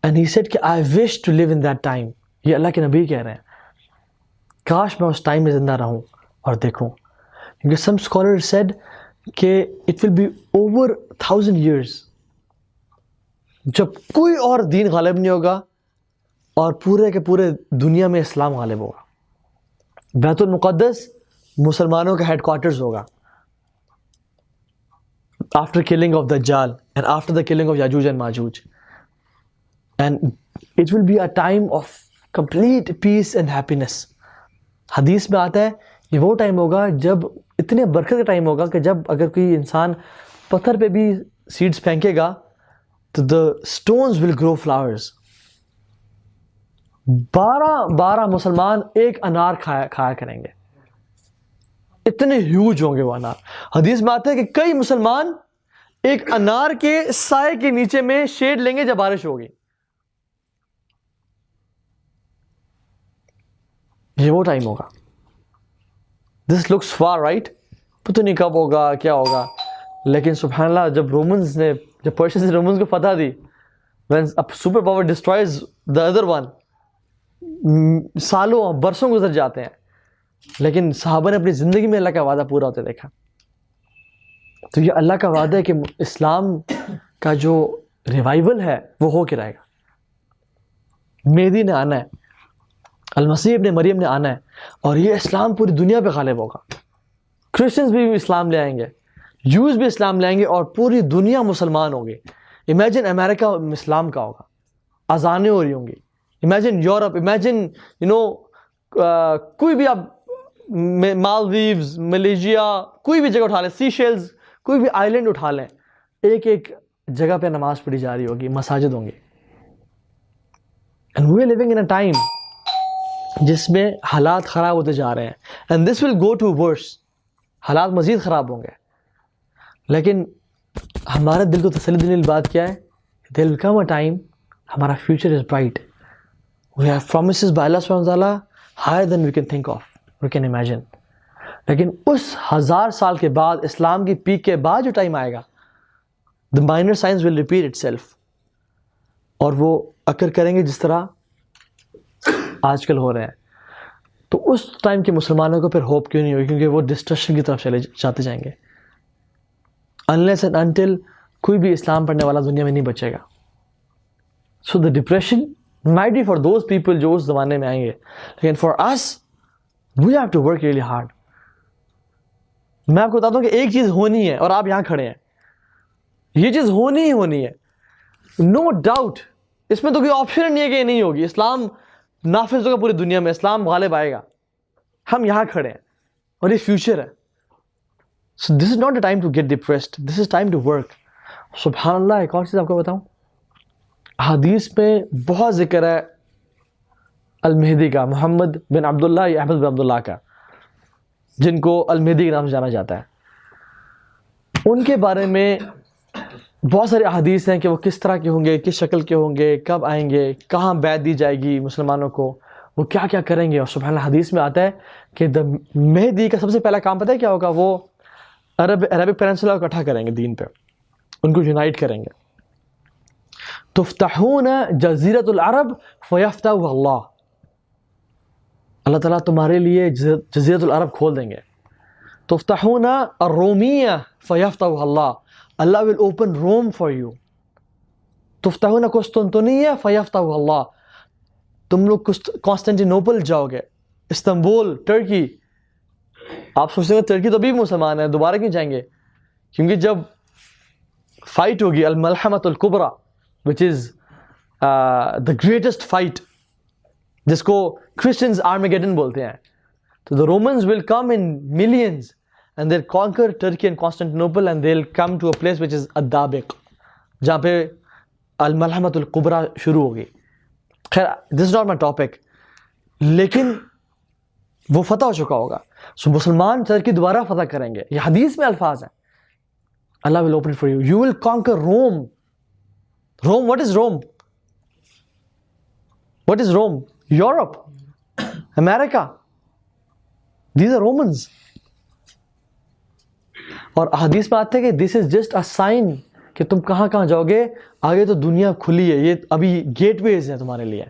Speaker 1: and he said کہ I wish to live in that time. یہ اللہ کے نبی کہہ رہے ہیں, کاش میں اس ٹائم میں زندہ رہوں اور دیکھوں. کیونکہ some scholars said کہ it will be over 1000 years جب کوئی اور دین غالب نہیں ہوگا اور پورے کے پورے دنیا میں اسلام غالب ہوگا. بیت المقدس مسلمانوں کا ہیڈ کوارٹرز ہوگا after killing of Dajjal and after the killing of Yajuj and Majuj. And it will be a time of complete peace and happiness. حدیث میں آتا ہے یہ وہ ٹائم ہوگا جب اتنے برکت کا ٹائم ہوگا کہ جب اگر کوئی انسان پتھر پہ بھی سیڈز پھینکے گا تو the stones will grow flowers. 12 مسلمان ایک انار کھایا کریں گے, اتنے ہیوج ہوں گے وہ انار. حدیث میں آتا ہے کہ کئی مسلمان ایک انار کے سائے کے نیچے میں شیڈ لیں گے جب بارش ہوگی. یہ وہ ٹائم ہوگا. This looks far, right? پتہ نہیں کب ہوگا, کیا ہوگا. لیکن سبحان اللہ, جب پرشینز نے رومنز کو فتح دی, when a superpower destroys the other one, سالوں برسوں گزر جاتے ہیں, لیکن صحابہ نے اپنی زندگی میں اللہ کا وعدہ پورا ہوتے دیکھا. تو یہ اللہ کا وعدہ ہے کہ اسلام کا جو ریوائول ہے وہ ہو کے رہے گا. مہدی نے آنا ہے, المسیح ابن مریم نے آنا ہے, اور یہ اسلام پوری دنیا پہ غالب ہوگا. کرسچنز بھی اسلام لے آئیں گے, جوز بھی اسلام لے آئیں گے, اور پوری دنیا مسلمان ہوگی. امیجن امریکہ اسلام کا ہوگا, اذانیں ہو رہی ہوں گی. امیجن یورپ, امیجن کوئی بھی آپ مالدیوز, ملیشیا, کوئی بھی جگہ اٹھا لیں, سی شیلز, کوئی بھی آئی لینڈ اٹھا لیں, ایک ایک جگہ پہ نماز پڑھی جا رہی ہوگی, مساجد ہوں گی. And we are living in a time جس میں حالات خراب ہوتے جا رہے ہیں. And this will go to worse. حالات مزید خراب ہوں گے. لیکن ہمارے دل کو تسلی دینے والی بات کیا ہے؟ There will come a time ہمارا future is bright. We have promises by Allah subhanahu wa ta'ala higher than we can think of, we can imagine. لیکن اس 1000 سال کے بعد, اسلام کی پیک کے بعد جو ٹائم آئے گا, the minor signs will repeat itself. اور وہ اکر کریں گے جس طرح آج کل ہو رہے ہیں. تو اس ٹائم کے مسلمانوں کو پھر ہوپ کیوں نہیں ہوگی؟ کیونکہ وہ ڈسٹرکشن کی طرف چلے جاتے جائیں گے. unless and until کوئی بھی اسلام پڑھنے والا دنیا میں نہیں بچے گا. so the depression might be for those people جو اس زمانے میں آئیں گے, لیکن for us we have to work really hard. میں آپ کو بتاتا ہوں کہ ایک چیز ہونی ہے اور آپ یہاں کھڑے ہیں, یہ چیز ہونی ہی ہونی ہے, نو ڈاؤٹ. اس میں تو کوئی آپشن نہیں ہے کہ یہ نہیں ہوگی. اسلام نافذ ہوگا پوری دنیا میں, اسلام غالب آئے گا. ہم یہاں کھڑے ہیں اور یہ فیوچر ہے. So this is not the time to get depressed. This is time to work. سبحان اللہ. ایک اور چیز آپ کو بتاؤں, حدیث میں بہت ذکر ہے المہدی کا, محمد بن عبداللہ یا احمد بن عبداللہ کا, جن کو المہدی کے نام سے جانا جاتا ہے. ان کے بارے میں بہت سارے احادیث ہیں کہ وہ کس طرح کے ہوں گے, کس شکل کے ہوں گے, کب آئیں گے, کہاں بیعت دی جائے گی مسلمانوں کو, وہ کیا کیا کریں گے. اور سبحان اللہ حدیث میں آتا ہے کہ مہدی کا سب سے پہلا کام پتہ ہے کیا ہوگا؟ وہ عربک پیننسولا کو اکٹھا کریں گے دین پہ, ان کو یونائٹ کریں گے. تفتحون جزیرۃ العرب فیفتح اللہ, اللہ تعالیٰ تمہارے لیے جزیرۃ العرب کھول دیں گے. تفتحون الرومیہ فیفتح اللہ, اللہ will open Rome for you. تفتحون قسطنطنیہ فیفتح اللہ, تم لوگ کانسٹینٹینوپل جاؤ گے, استنبول, ٹرکی. آپ سوچتے ہیں ترکی تو ابھی مسلمان ہے, دوبارہ کیوں جائیں گے؟ کیونکہ جب فائٹ ہوگی الملحمۃ الکبریٰ which is the greatest fight, جس کو کرسچنز آرمیگیڈن بولتے ہیں, تو the Romans will come in millions and they'll conquer Turkey and Constantinople and they'll come to a place which is الدابق, جہاں پہ الملحمۃ الکبریٰ شروع ہوگی. خیر this is not my topic, لیکن وہ فتح ہو چکا ہوگا. سو مسلمان ترکی دوبارہ فتح کریں گے. یہ حدیث میں الفاظ ہیں. اللہ will open for you. You will conquer Rome. Rome, what is Rome? What is Rome? Europe, America. These are Romans. اور حدیث میں آتے ہیں کہ this is just a sign کہ تم کہاں کہاں جاؤ گے, آگے تو دنیا کھلی ہے, یہ ابھی گیٹ ویز ہیں تمہارے لیے.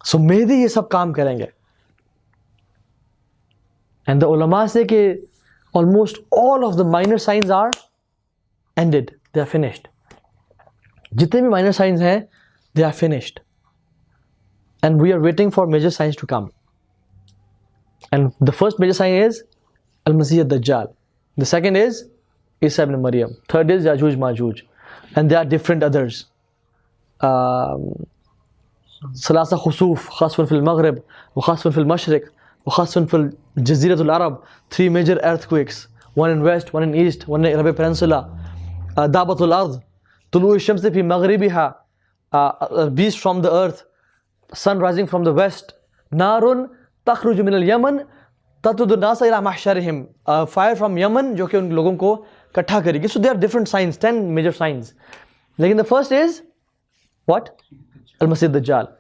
Speaker 1: سو مہدی یہ سب کام کریں گے. And the ulama say کہ almost all of the minor signs are ended, they are finished. جتنے بھی minor signs ہیں they are finished. And we are waiting for major signs to come. And the first major sign is Al-Masih ad-Dajjal. The second is Isa ibn Maryam. Third is Yajuj Majuj. And there are different others. Salasa Khusuf, Khasfun fil Maghrib, wa Khasfun fil Mashriq, wa Khasfun fil Jazirat al-Arab. 3 major earthquakes. One in west, one in east, one in Arabic Peninsula. Dabat al-Ard. Tulu ash-Shamsi fi Maghribiha. Beast from the earth. Sun rising from the west. Narun takhruju min al-Yaman. تَتُدُ النَّاسَ إِلَى مَحْشَرِهِمْ, fire from Yemen جو کہ ان لوگوں کو کٹھا کرے گی. So there are different signs, 10 major signs. لیکن the first is what? Al-Masih ad-Dajjal.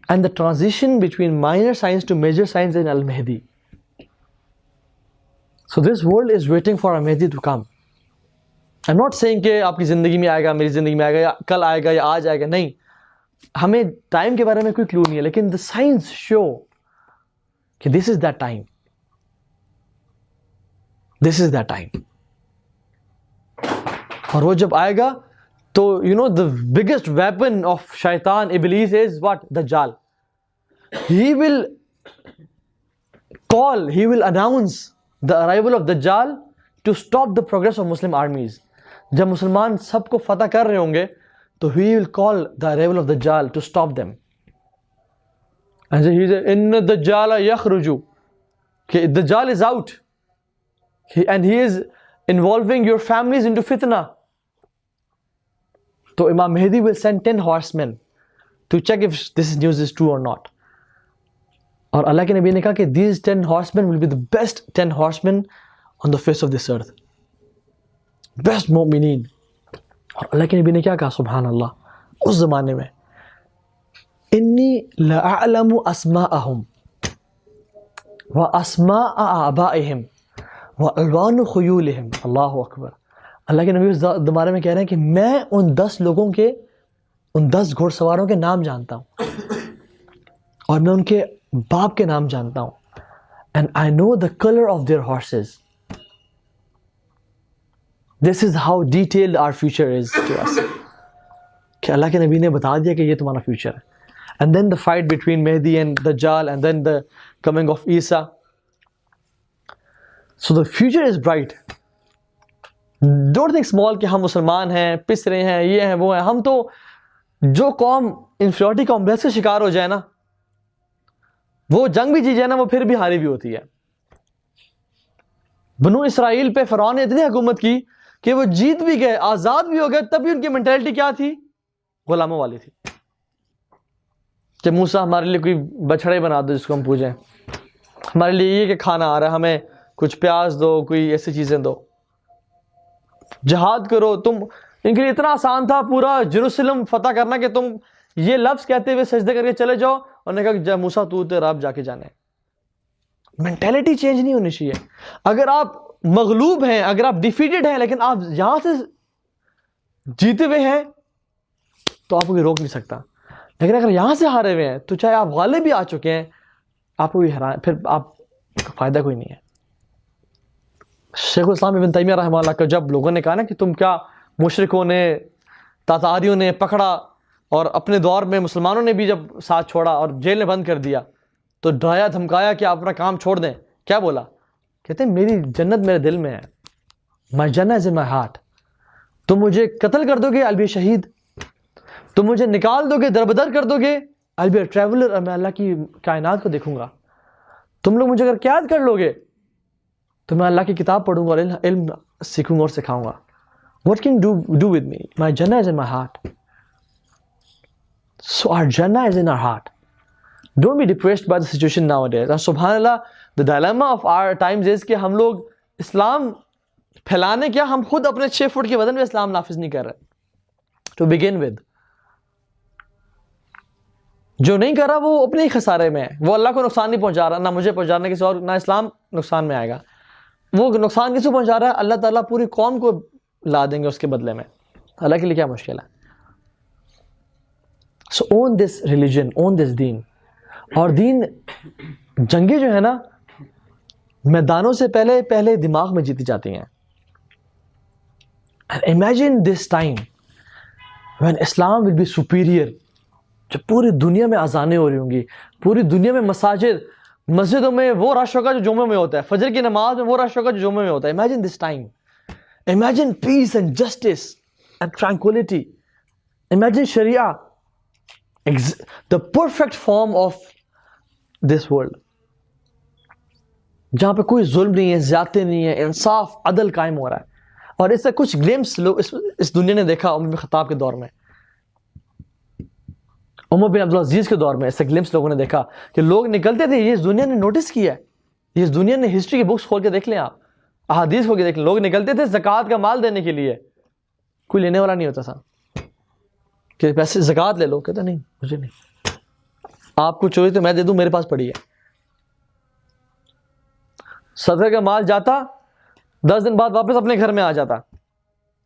Speaker 1: And the transition between minor signs to major signs in Al-Mahdi. So this world is waiting for Al-Mahdi to come. I'm not saying کہ آپ کی زندگی میں آئے گا, میری زندگی میں آئے گا, یا کل آئے گا یا آج آئے گا. نہیں, ہمیں ٹائم کے بارے میں کوئی کلو نہیں ہے, لیکن the signs show کہ this is that time. This is that time. اور وہ جب آئے گا تو you know the biggest weapon of shaitan, Iblis, is what? Dajjal. He will call, he will announce the arrival of Dajjal to stop the progress of Muslim armies. جب مسلمان سب کو فتح کر رہے ہوں گے تو he will call the arrival of Dajjal to stop them. And so he said, إِنَّ الدَّجَّالَ يَخْرُجُ, کہ Dajjal is out. And he is involving your families into fitna. So Imam Mahdi will send 10 horsemen to check if this news is true or not. اور اللہ کے نبی نے کہا کہ these 10 horsemen will be the best 10 horsemen on the face of this earth. Best مومنین. اور اللہ کے نبی نے کیا کہا سبحان اللہ اس زمانے میں انی لأعلم اسماءہم واسماء آبائہم والوان خیولہم. اللہ اکبر. اللہ کے نبی اس زمانے میں کہہ رہے ہیں کہ میں ان 10 لوگوں کے ان 10 گھوڑ سواروں کے نام جانتا ہوں اور میں ان کے باپ کے نام جانتا ہوں. And I know the color of their horses. This is how detailed our future is to us. کہ اللہ کے نبی نے بتا دیا کہ یہ تمہارا فیوچر ہے. And then the fight between Mehdi and Dajjal and then the coming of Isa. So the future is bright. Don't think small کہ ہم مسلمان ہیں, پس رہے ہیں, یہ ہیں, وہ ہیں. ہم تو جو قوم انفیریورٹی کمپلیکس کا شکار ہو جائے نا, وہ جنگ بھی جی جائے نا, وہ پھر بھی ہاری بھی ہوتی ہے. بنو اسرائیل پہ فرعون نے اتنی حکومت کی کہ وہ جیت بھی گئے, آزاد بھی ہو گئے, تب بھی ان کی مینٹلٹی کیا تھی؟ غلاموں والی تھی. کہ موسیٰ ہمارے لیے کوئی بچھڑے بنا دو جس کو ہم پوجیں, ہمارے لیے یہ کہ کھانا آ رہا ہے, ہمیں کچھ پیاز دو, کوئی ایسی چیزیں دو, جہاد کرو. تم ان کے لیے اتنا آسان تھا پورا جیروسلم فتح کرنا کہ تم یہ لفظ کہتے ہوئے سجدے کر کے چلے جاؤ, اور نے کہا کہ موسیٰ تو تیرا رب جا کے جانے. مینٹیلٹی چینج نہیں ہونی چاہیے. اگر آپ مغلوب ہیں, اگر آپ ڈیفیٹڈ ہیں, لیکن آپ یہاں سے جیتے ہوئے ہیں تو آپ کو کوئی روک نہیں سکتا. لیکن اگر یہاں سے ہارے ہوئے ہیں تو چاہے آپ غالب بھی آ چکے ہیں, آپ کو بھی پھر آپ کا فائدہ کوئی نہیں ہے. شیخ الاسلام ابن تیمیہ رحمہ اللہ کا جب لوگوں نے کہا نا کہ تم کیا مشرکوں نے, تاتاریوں نے پکڑا اور اپنے دور میں مسلمانوں نے بھی جب ساتھ چھوڑا اور جیل میں بند کر دیا, تو ڈرایا دھمکایا کہ آپ اپنا کام چھوڑ دیں. کیا بولا؟ کہتے ہیں میری جنت میرے دل میں ہے. My Jannah is in my heart. تم مجھے قتل کر دو گے, I'll be a شہید. تم مجھے نکال دو گے, دربدر کر دو گے, I'll be a traveler, اور میں اللہ کی کائنات کو دیکھوں گا. تم لوگ مجھے اگر قید کر لو گے تو میں اللہ کی کتاب پڑھوں گا اور علم سیکھوں گا اور سکھاؤں گا. What can you do with me? My Jannah is in my heart. So our Jannah is in our heart. Don't be depressed by the situation nowadays. And subhanallah, the dilemma of our times is کہ ہم لوگ اسلام پھیلانے کیا, ہم خود اپنے 6 fit کے بدن میں اسلام نافذ نہیں کر رہے. To begin with, جو نہیں کر رہا وہ اپنے ہی خسارے میں ہے. وہ اللہ کو نقصان نہیں پہنچا رہا, نہ مجھے پہنچانا کسی اور, نہ اسلام نقصان میں آئے گا. وہ نقصان کسی کو پہنچا رہا ہے, اللہ تعالیٰ پوری قوم کو لا دیں گے اس کے بدلے میں. اللہ کے لیے کیا مشکل ہے. So own this religion, own this deen. اور دین جنگیں جو ہے نا میدانوں سے پہلے دماغ میں جیتی جاتی ہیں. And imagine this time when Islam will be superior. جب پوری دنیا میں اذانیں ہو رہی ہوں گی, پوری دنیا میں مسجدوں میں وہ رش ہوگا جو جمعہ میں ہوتا ہے, فجر کی نماز میں وہ رش ہوگا جو جمعہ میں ہوتا ہے. Imagine this time. Imagine peace and justice and tranquility. Imagine Sharia, the perfect form of this world. جہاں پہ کوئی ظلم نہیں ہے, زیادتی نہیں ہے, انصاف عدل قائم ہو رہا ہے. اور اس سے کچھ گلمپس لوگ اس دنیا نے دیکھا عمر بن خطاب کے دور میں, عمر بن عبدالعزیز کے دور میں. اس سے گلمپس لوگوں نے دیکھا کہ لوگ نکلتے تھے, یہ اس دنیا نے نوٹس کیا ہے, یہ اس دنیا نے ہسٹری کی بکس کھول کے دیکھ لیں, آپ احادیث کھول کے دیکھ لیں. لوگ نکلتے تھے زکوٰۃ کا مال دینے کے لیے, کوئی لینے والا نہیں ہوتا تھا کہ پیسے زکوٰۃ لے لو. کہتا نہیں, مجھے نہیں, آپ کو چوری تو میں دے دوں, میرے پاس پڑی ہے. صدقہ کا مال جاتا, 10 دن بعد واپس اپنے گھر میں آ جاتا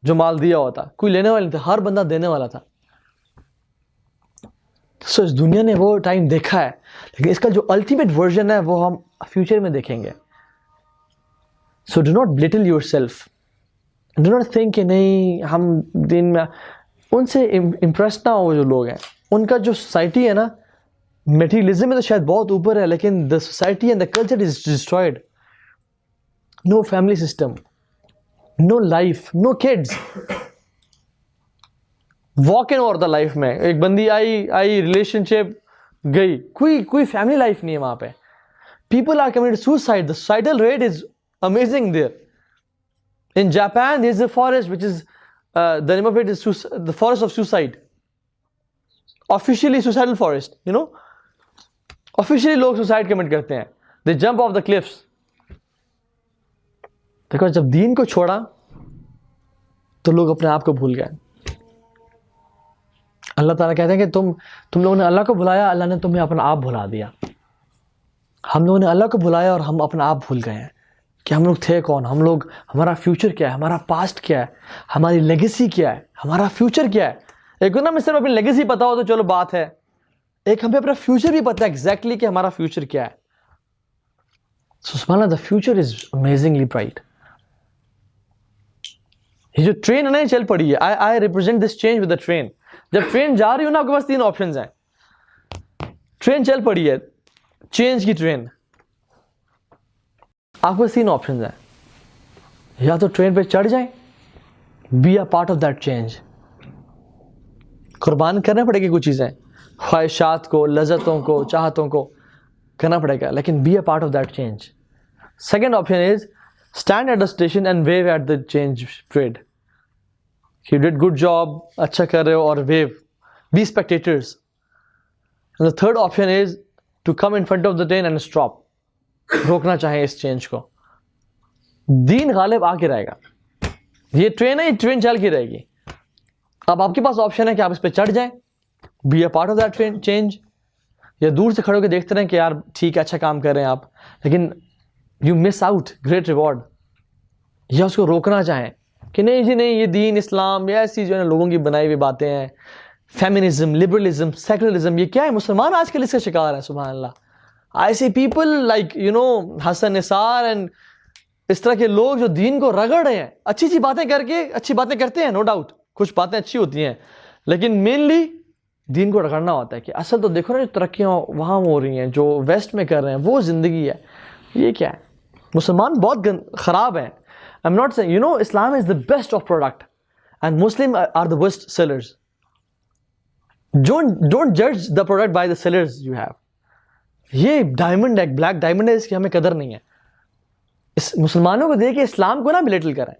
Speaker 1: جو مال دیا ہوتا. کوئی لینے والا نہیں تھا, ہر بندہ دینے والا تھا. سو اس دنیا نے وہ ٹائم دیکھا ہے, لیکن اس کا جو الٹیمیٹ ورژن ہے وہ ہم فیوچر میں دیکھیں گے. So do not بلٹل your self, do not think کہ نہیں ہم دین میں. ان سے امپریس نہ ہو جو لوگ ہیں. ان کا جو سوسائٹی ہے نا, میٹیریلزم میں تو شاید بہت اوپر ہے, لیکن the society and the culture is destroyed. No family system, no life, no kids. Walk in over the life میں ایک بندی آئی ریلیشن شپ گئی, کوئی فیملی لائف نہیں ہے وہاں پہ. People are committed suicide. The suicidal rate is amazing there. In Japan there is a forest which is the name of it is the forest of suicide. Officially suicidal forest, you know, officially لوگ suicide commit کرتے ہیں، they jump off the cliffs. دیکھو جب دین کو چھوڑا تو لوگ اپنے آپ کو بھول گئے. اللہ تعالیٰ کہتے ہیں کہ تم لوگوں نے اللہ کو بلایا، اللہ نے تمہیں اپنا آپ بھلا دیا. ہم لوگوں نے اللہ کو بلایا اور ہم اپنا آپ بھول گئے ہیں کہ ہم لوگ تھے کون، ہم لوگ، ہمارا فیوچر کیا ہے، ہمارا پاسٹ کیا ہے، ہماری لیگیسی کیا ہے، ہمارا فیوچر کیا ہے. ایک نا ہمیں صرف اپنی لیگیسی پتا ہو تو چلو بات ہے، ایک ہمیں اپنا فیوچر بھی پتا ہے ایگزیکٹلی کہ ہمارا فیوچر کیا ہے. سو سبحان اللہ، the future is amazingly bright. یہ جو ٹرین ہے نا چل پڑی ہے، I represent this change with the train. جب ٹرین جا رہی ہو نا آپ کے پاس 3 آپشنز ہیں. ٹرین چل پڑی ہے، چینج کی ٹرین، آپ کے پاس 3 آپشنز ہیں. یا تو ٹرین پہ چڑھ جائیں، be a part of that change, قربان کرنا پڑے گی کچھ چیزیں، خواہشات کو، لذتوں کو، چاہتوں کو کرنا پڑے گا، لیکن be a part of that change. Second option is stand at the station and wave at the change parade. You did good job, اچھا کر رہے ہو، اور wave, be spectators. The third option is to come in front of the train and stop, روکنا چاہیں اس change کو. دین غالب آ کے رہے گا. یہ ٹرین ہے، یہ ٹرین چل کے رہے گی. اب آپ کے پاس آپشن ہے کہ آپ اس پہ چڑھ جائیں، be a part of that train change, یا دور سے کھڑے ہو کے دیکھتے رہیں کہ یار ٹھیک ہے اچھا کام کر رہے ہیں آپ، لیکن you miss out great reward. یا اس کو روکنا چاہیں کہ نہیں جی نہیں، یہ دین اسلام یہ ایسی جو ہے نا لوگوں کی بنائی ہوئی باتیں ہیں، فیمنزم، لبرلزم، سیکولرزم، یہ کیا ہے؟ مسلمان آج کل اس کا شکار ہے. سبحان Allah. I see people like you know Hassan Nisar and اس طرح کے لوگ جو دین کو رگڑ رہے ہیں، اچھی اچھی باتیں کر کے، اچھی باتیں کرتے ہیں، نو ڈاؤٹ کچھ باتیں اچھی ہوتی ہیں، لیکن مینلی دین کو رگڑنا ہوتا ہے. کہ اصل تو دیکھو نا جو ترقیاں وہاں ہو رہی ہیں، جو ویسٹ میں کر رہے ہیں، وہ زندگی ہے. یہ کیا ہے؟ مسلمان بہت خراب ہیں. I'm not saying, you know, Islam is the best of product and Muslim are the worst sellers. Don't judge the product by the sellers you have. یہ ڈائمنڈ ہے، بلیک ڈائمنڈ ہے، اس کی ہمیں قدر نہیں ہے. اس مسلمانوں کو دیکھ کے اسلام کو نہ بلیٹل کریں.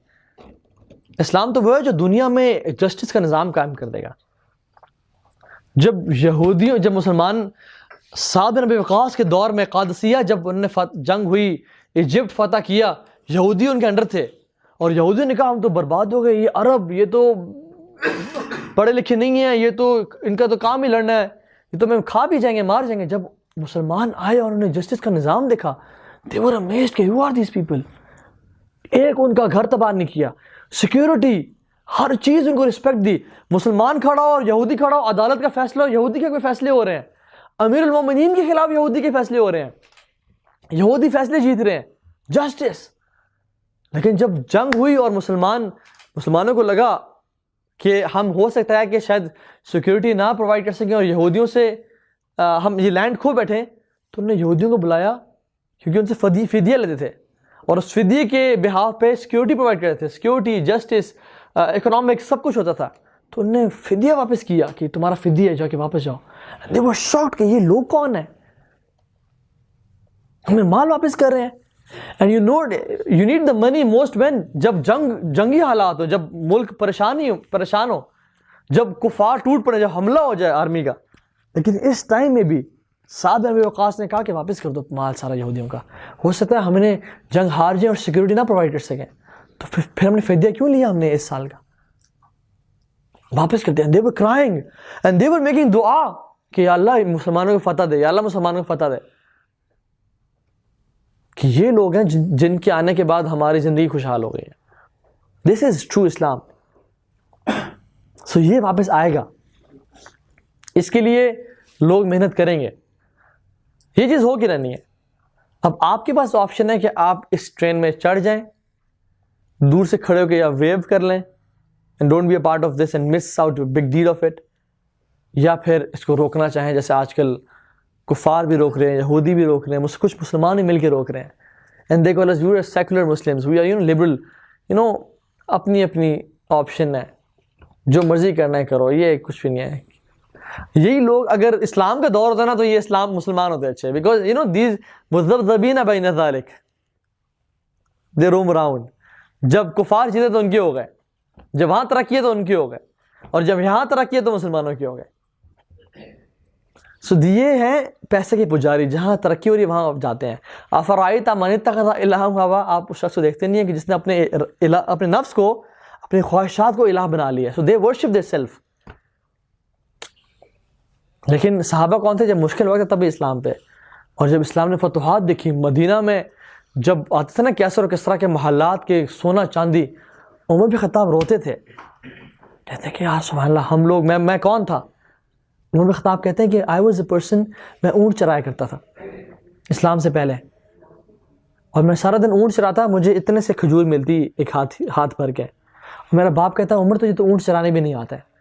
Speaker 1: اسلام تو وہ ہے جو دنیا میں جسٹس کا نظام قائم کر دے گا. جب مسلمان سعد بن ابی وقاص کے دور میں قادسیہ، جب انہوں نے جنگ ہوئی، ایجپٹ فتح کیا، یہودی ان کے انڈر تھے، اور یہودیوں نے کہا ہم تو برباد ہو گئے، یہ عرب، یہ تو پڑھے لکھے نہیں ہیں، یہ تو ان کا تو کام ہی لڑنا ہے، یہ تو میں کھا بھی جائیں گے، مار جائیں گے. جب مسلمان آئے اور انہوں نے جسٹس کا نظام دیکھا، they were amazed کہ who are these people. ایک ان کا گھر تباہ نہیں کیا، سیکیورٹی، ہر چیز ان کو رسپیکٹ دی. مسلمان کھڑا ہو اور یہودی کھڑا ہو، عدالت کا فیصلہ ہو، یہودی کے کوئی فیصلے ہو رہے ہیں، امیر المومنین کے خلاف یہودی کے فیصلے ہو رہے ہیں، یہودی فیصلے جیت رہے ہیں، جسٹس. لیکن جب جنگ ہوئی اور مسلمانوں کو لگا کہ ہم ہو سکتا ہے کہ شاید سیکیورٹی نہ پرووائڈ کر سکیں اور یہودیوں سے ہم یہ لینڈ کھو بیٹھیں، تو انہوں نے یہودیوں کو بلایا، کیونکہ ان سے فدیہ لیتے تھے، اور اس فدیے کے بہاف پہ سیکیورٹی پرووائڈ کرتے تھے، سیکیورٹی، جسٹس، اکنامک، سب کچھ ہوتا تھا. تو انہوں نے فدیہ واپس کیا کہ تمہارا فدیہ ہے، جا کے واپس جاؤ. They were shocked کہ یہ لوگ کون ہیں، ہمیں مال واپس کر رہے ہیں. And you need the money most when جب جنگی حالات ہو، جب ملک پریشان ہو، جب کفار ٹوٹ پڑے، جب حملہ ہو جائے آرمی کا. لیکن اس ٹائم میں بھی سعد بن ابی وقاص نے کہا کہ واپس کر دو مال سارا یہودیوں کا. ہو سکتا ہے ہم نے جنگ ہار جائیں اور سیکیورٹی نہ پرووائڈ کر سکیں، تو پھر ہم نے فدیہ کیوں لیا ہم نے اس سال کا، واپس کرتے ہیں. They were crying and they were making دعا کہ یا اللہ مسلمانوں کو فتح دے، یا اللہ مسلمانوں کو فتح دے. کہ یہ لوگ ہیں جن کے آنے کے بعد ہماری زندگی خوشحال ہو گئی ہے. دس از ٹرو اسلام. سو یہ واپس آئے گا، اس کے لیے لوگ محنت کریں گے، یہ چیز ہو کے رہنی ہے. اب آپ کے پاس آپشن ہے کہ آپ اس ٹرین میں چڑھ جائیں، دور سے کھڑے ہو کے یا ویو کر لیں and don't be a part of this and miss out a big deal of it، یا پھر اس کو روکنا چاہیں، جیسے آج کل کفار بھی روک رہے ہیں، یہودی بھی روک رہے ہیں، کچھ مسلمان بھی مل کے روک رہے ہیں. and they call us we are secular Muslims, we are liberal, اپنی آپشن ہے، جو مرضی کرنا ہے کرو، یہ کچھ بھی نہیں ہے. یہی لوگ اگر اسلام کا دور ہوتا نا تو یہ اسلام مسلمان ہوتے اچھے، بیکاز these مذبذبین بین ذالک they roam around. جب کفار جیتے تو ان کے ہو گئے، جب وہاں ترقی ہے تو ان کے ہو گئے، اور جب یہاں ترقی ہے تو مسلمانوں کے ہو گئے. یہ ہیں پیسے کے پجاری، جہاں ترقی ہو رہی ہے وہاں آپ جاتے ہیں. افرائیت من اتخذ الہہ ہوا، آپ اس شخص کو دیکھتے نہیں ہیں کہ جس نے اپنے نفس کو، اپنی خواہشات کو الہ بنا لیا. سو دے ورشپ دیر سیلف. لیکن صحابہ کون تھے؟ جب مشکل وقت تب اسلام پہ، اور جب اسلام نے فتوحات دیکھی مدینہ میں، جب آتے تھے نا کیسر اور کسرا کے محلات کے سونا چاندی، عمر بن خطاب روتے تھے، کہتے کہ یار سبحان اللہ ہم لوگ، میں کون تھا؟ عمر بن خطاب کہتے ہیں کہ آئی واز اے پرسن، میں اونٹ چرایا کرتا تھا اسلام سے پہلے، اور میں سارا دن اونٹ چراتا، مجھے اتنے سے کھجور ملتی ایک ہاتھ بھر کے، اور میرا باپ کہتا عمر تجھے تو اونٹ چرانے بھی نہیں آتا ہے.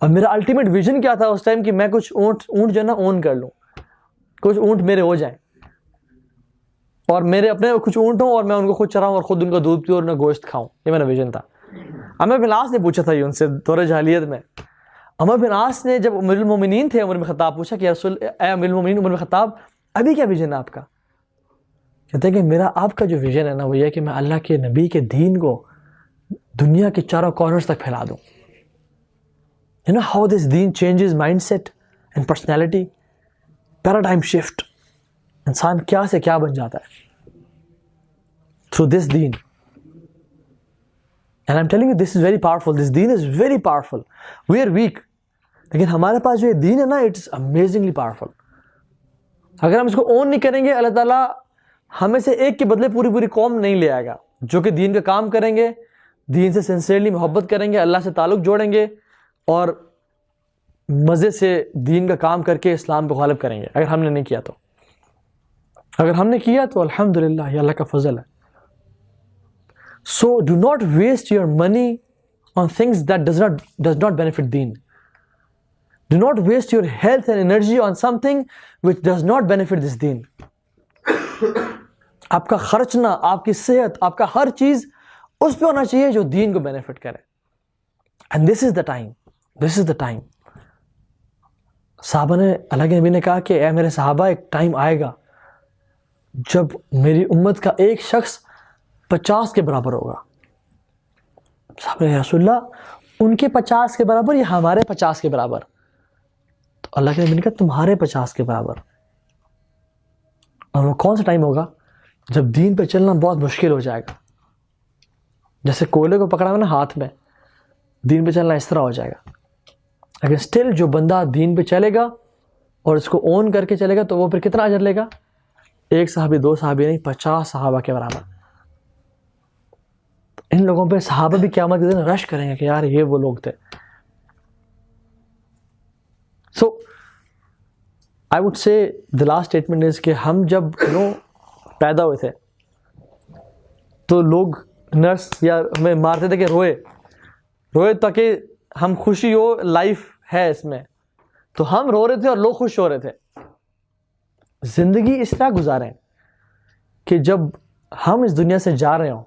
Speaker 1: اور میرا الٹیمیٹ ویژن کیا تھا اس ٹائم کہ میں کچھ اونٹ جو ہے نا اون کر لوں، کچھ اونٹ میرے ہو جائیں، اور میرے اپنے کچھ اونٹ ہوں اور میں ان کو خود چراؤں اور خود ان کا دودھ پیوں اور ان کا گوشت کھاؤں. یہ میرا ویژن تھا. عمر بن عاص نے پوچھا تھا یہ ان سے دور جاہلیت میں. عمر بن عاص نے جب امیر المومنین تھے، عمر بن خطاب پوچھا کہ رسول اے امیر المومنین عمر بن خطاب ابھی کیا ویژن ہے آپ کا؟ کہتے ہیں کہ میرا آپ کا جو ویژن ہے نا وہ یہ ہے کہ میں اللہ کے نبی کے دین کو دنیا کے چاروں کارنرز تک پھیلا دوں. You know how this deen changes mindset and personality? Paradigm shift. انسان کیا سے کیا بن جاتا ہے through this deen. And I'm telling you this is very powerful. This deen is very powerful. We are weak. لیکن ہمارے پاس جو یہ دین ہے نا it's amazingly powerful. اگر ہم اس کو اون نہیں کریں گے، اللہ تعالیٰ ہمیں سے ایک کے بدلے پوری قوم نہیں لے آئے گا جو کہ دین کا کام کریں گے، دین سے سنسیئرلی محبت کریں گے، اللہ سے تعلق جوڑیں گے، اور مزے سے دین کا کام کر کے اسلام کو غالب کریں گے. اگر ہم نے نہیں کیا تو، اگر ہم نے کیا تو الحمدللہ یہ اللہ کا فضل ہے. So do not waste your money on things that does not benefit deen. Do not waste your health and energy on something which does not benefit this deen. آپ کا خرچنا، آپ کی صحت، آپ کا ہر چیز اس پہ ہونا چاہیے جو دین کو بینیفٹ کرے. And this is the time. This is the time. صحابہ نے، اللہ کے نبی نے کہا کہ اے میرے صحابہ ایک ٹائم آئے گا جب میری امت کا ایک شخص 50 کے برابر ہوگا. صحابہ نے رسول اللہ ان کے 50 کے برابر یا ہمارے 50 کے برابر؟ تو اللہ کے نبی نے کہا تمہارے 50 کے برابر. اور وہ کون سا ٹائم ہوگا؟ جب دین پہ چلنا بہت مشکل ہو جائے گا. جیسے کوئلے کو پکڑا ہوا نا ہاتھ میں، دین پہ چلنا اس طرح ہو جائے گا. لیکن سٹل جو بندہ دین پہ چلے گا اور اس کو اون کر کے چلے گا تو وہ پھر کتنا اجر لے گا؟ ایک صحابی، 2 صحابی نہیں، 50 صحابہ کے برابر. ان لوگوں پہ صحابہ بھی قیامت کے دن رش کریں گے کہ یار یہ وہ لوگ تھے. سو I would say the last statement is کہ ہم جب پیدا ہوئے تھے تو لوگ نرس یا ہمیں مارتے تھے کہ روئے تاکہ ہم خوشی ہو، لائف ہے اس میں، تو ہم رو رہے تھے اور لوگ خوش ہو رہے تھے. زندگی اس طرح گزاریں کہ جب ہم اس دنیا سے جا رہے ہوں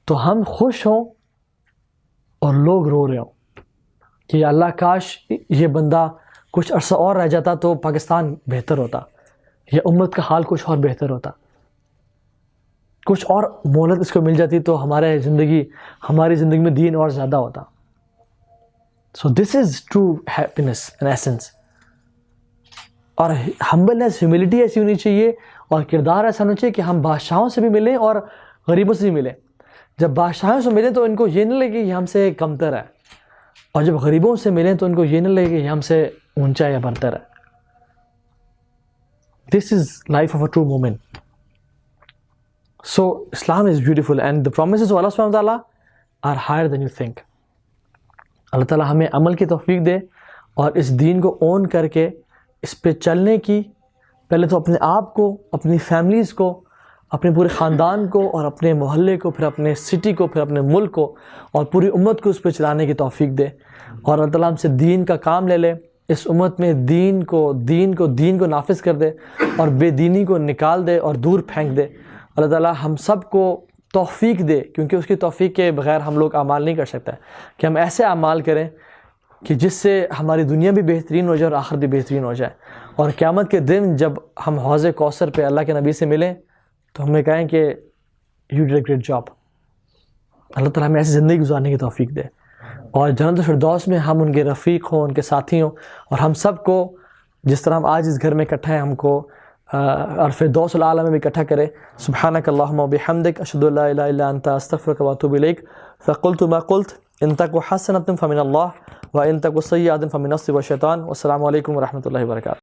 Speaker 1: تو ہم خوش ہوں اور لوگ رو رہے ہوں کہ یا اللہ کاش یہ بندہ کچھ عرصہ اور رہ جاتا تو پاکستان بہتر ہوتا، یا امت کا حال کچھ اور بہتر ہوتا، کچھ اور مہلت اس کو مل جاتی تو ہماری زندگی میں دین اور زیادہ ہوتا. So this is true happiness in essence. اور ہمبلنس، ہیوملٹی ایسی ہونی چاہیے اور کردار ایسا ہونا چاہیے کہ ہم بادشاہوں سے بھی ملیں اور غریبوں سے بھی ملیں. جب بادشاہوں سے ملیں تو ان کو یہ نہ لگے کہ یہ ہم سے کمتر ہے، اور جب غریبوں سے ملیں تو ان کو یہ نہ لگے کہ یہ ہم سے اونچا یا برتر ہے. This is life of a true woman. So Islam is beautiful and the promises of Allah subhanahu wa ta'ala are higher than you think. اللہ تعالیٰ ہمیں عمل کی توفیق دے اور اس دین کو اون کر کے اس پہ چلنے کی، پہلے تو اپنے آپ کو، اپنی فیملیز کو، اپنے پورے خاندان کو، اور اپنے محلے کو، پھر اپنے سٹی کو، پھر اپنے ملک کو، اور پوری امت کو اس پہ چلانے کی توفیق دے. اور اللہ تعالیٰ ہم سے دین کا کام لے لے، اس امت میں دین کو نافذ کر دے اور بے دینی کو نکال دے اور دور پھینک دے. اللہ تعالیٰ ہم سب کو توفیق دے، کیونکہ اس کی توفیق کے بغیر ہم لوگ اعمال نہیں کر سکتے، کہ ہم ایسے اعمال کریں کہ جس سے ہماری دنیا بھی بہترین ہو جائے اور آخرت بھی بہترین ہو جائے، اور قیامت کے دن جب ہم حوض کوثر پہ اللہ کے نبی سے ملیں تو ہمیں کہیں کہ you did a great job. Allah تعالیٰ ہمیں ایسی زندگی گزارنے کی توفیق دے، اور جنت الفردوس میں ہم ان کے رفیق ہوں، ان کے ساتھی ہوں، اور ہم سب کو جس طرح ہم آج اس گھر میں اکٹھا ہیں ہم کو اور فردوس العالی میں بھی اکٹھا کرے. سبحانک اللہم و بحمدک اشہد ان لا الہ الا انت استغفرک و اتوب الیک. فقلت ما قلت ان تک حسنۃ فمن اللہ و ان تک سیئۃ فمن نفسی و شیطان. والسلام علیکم و رحمۃ اللہ وبرکاتہ.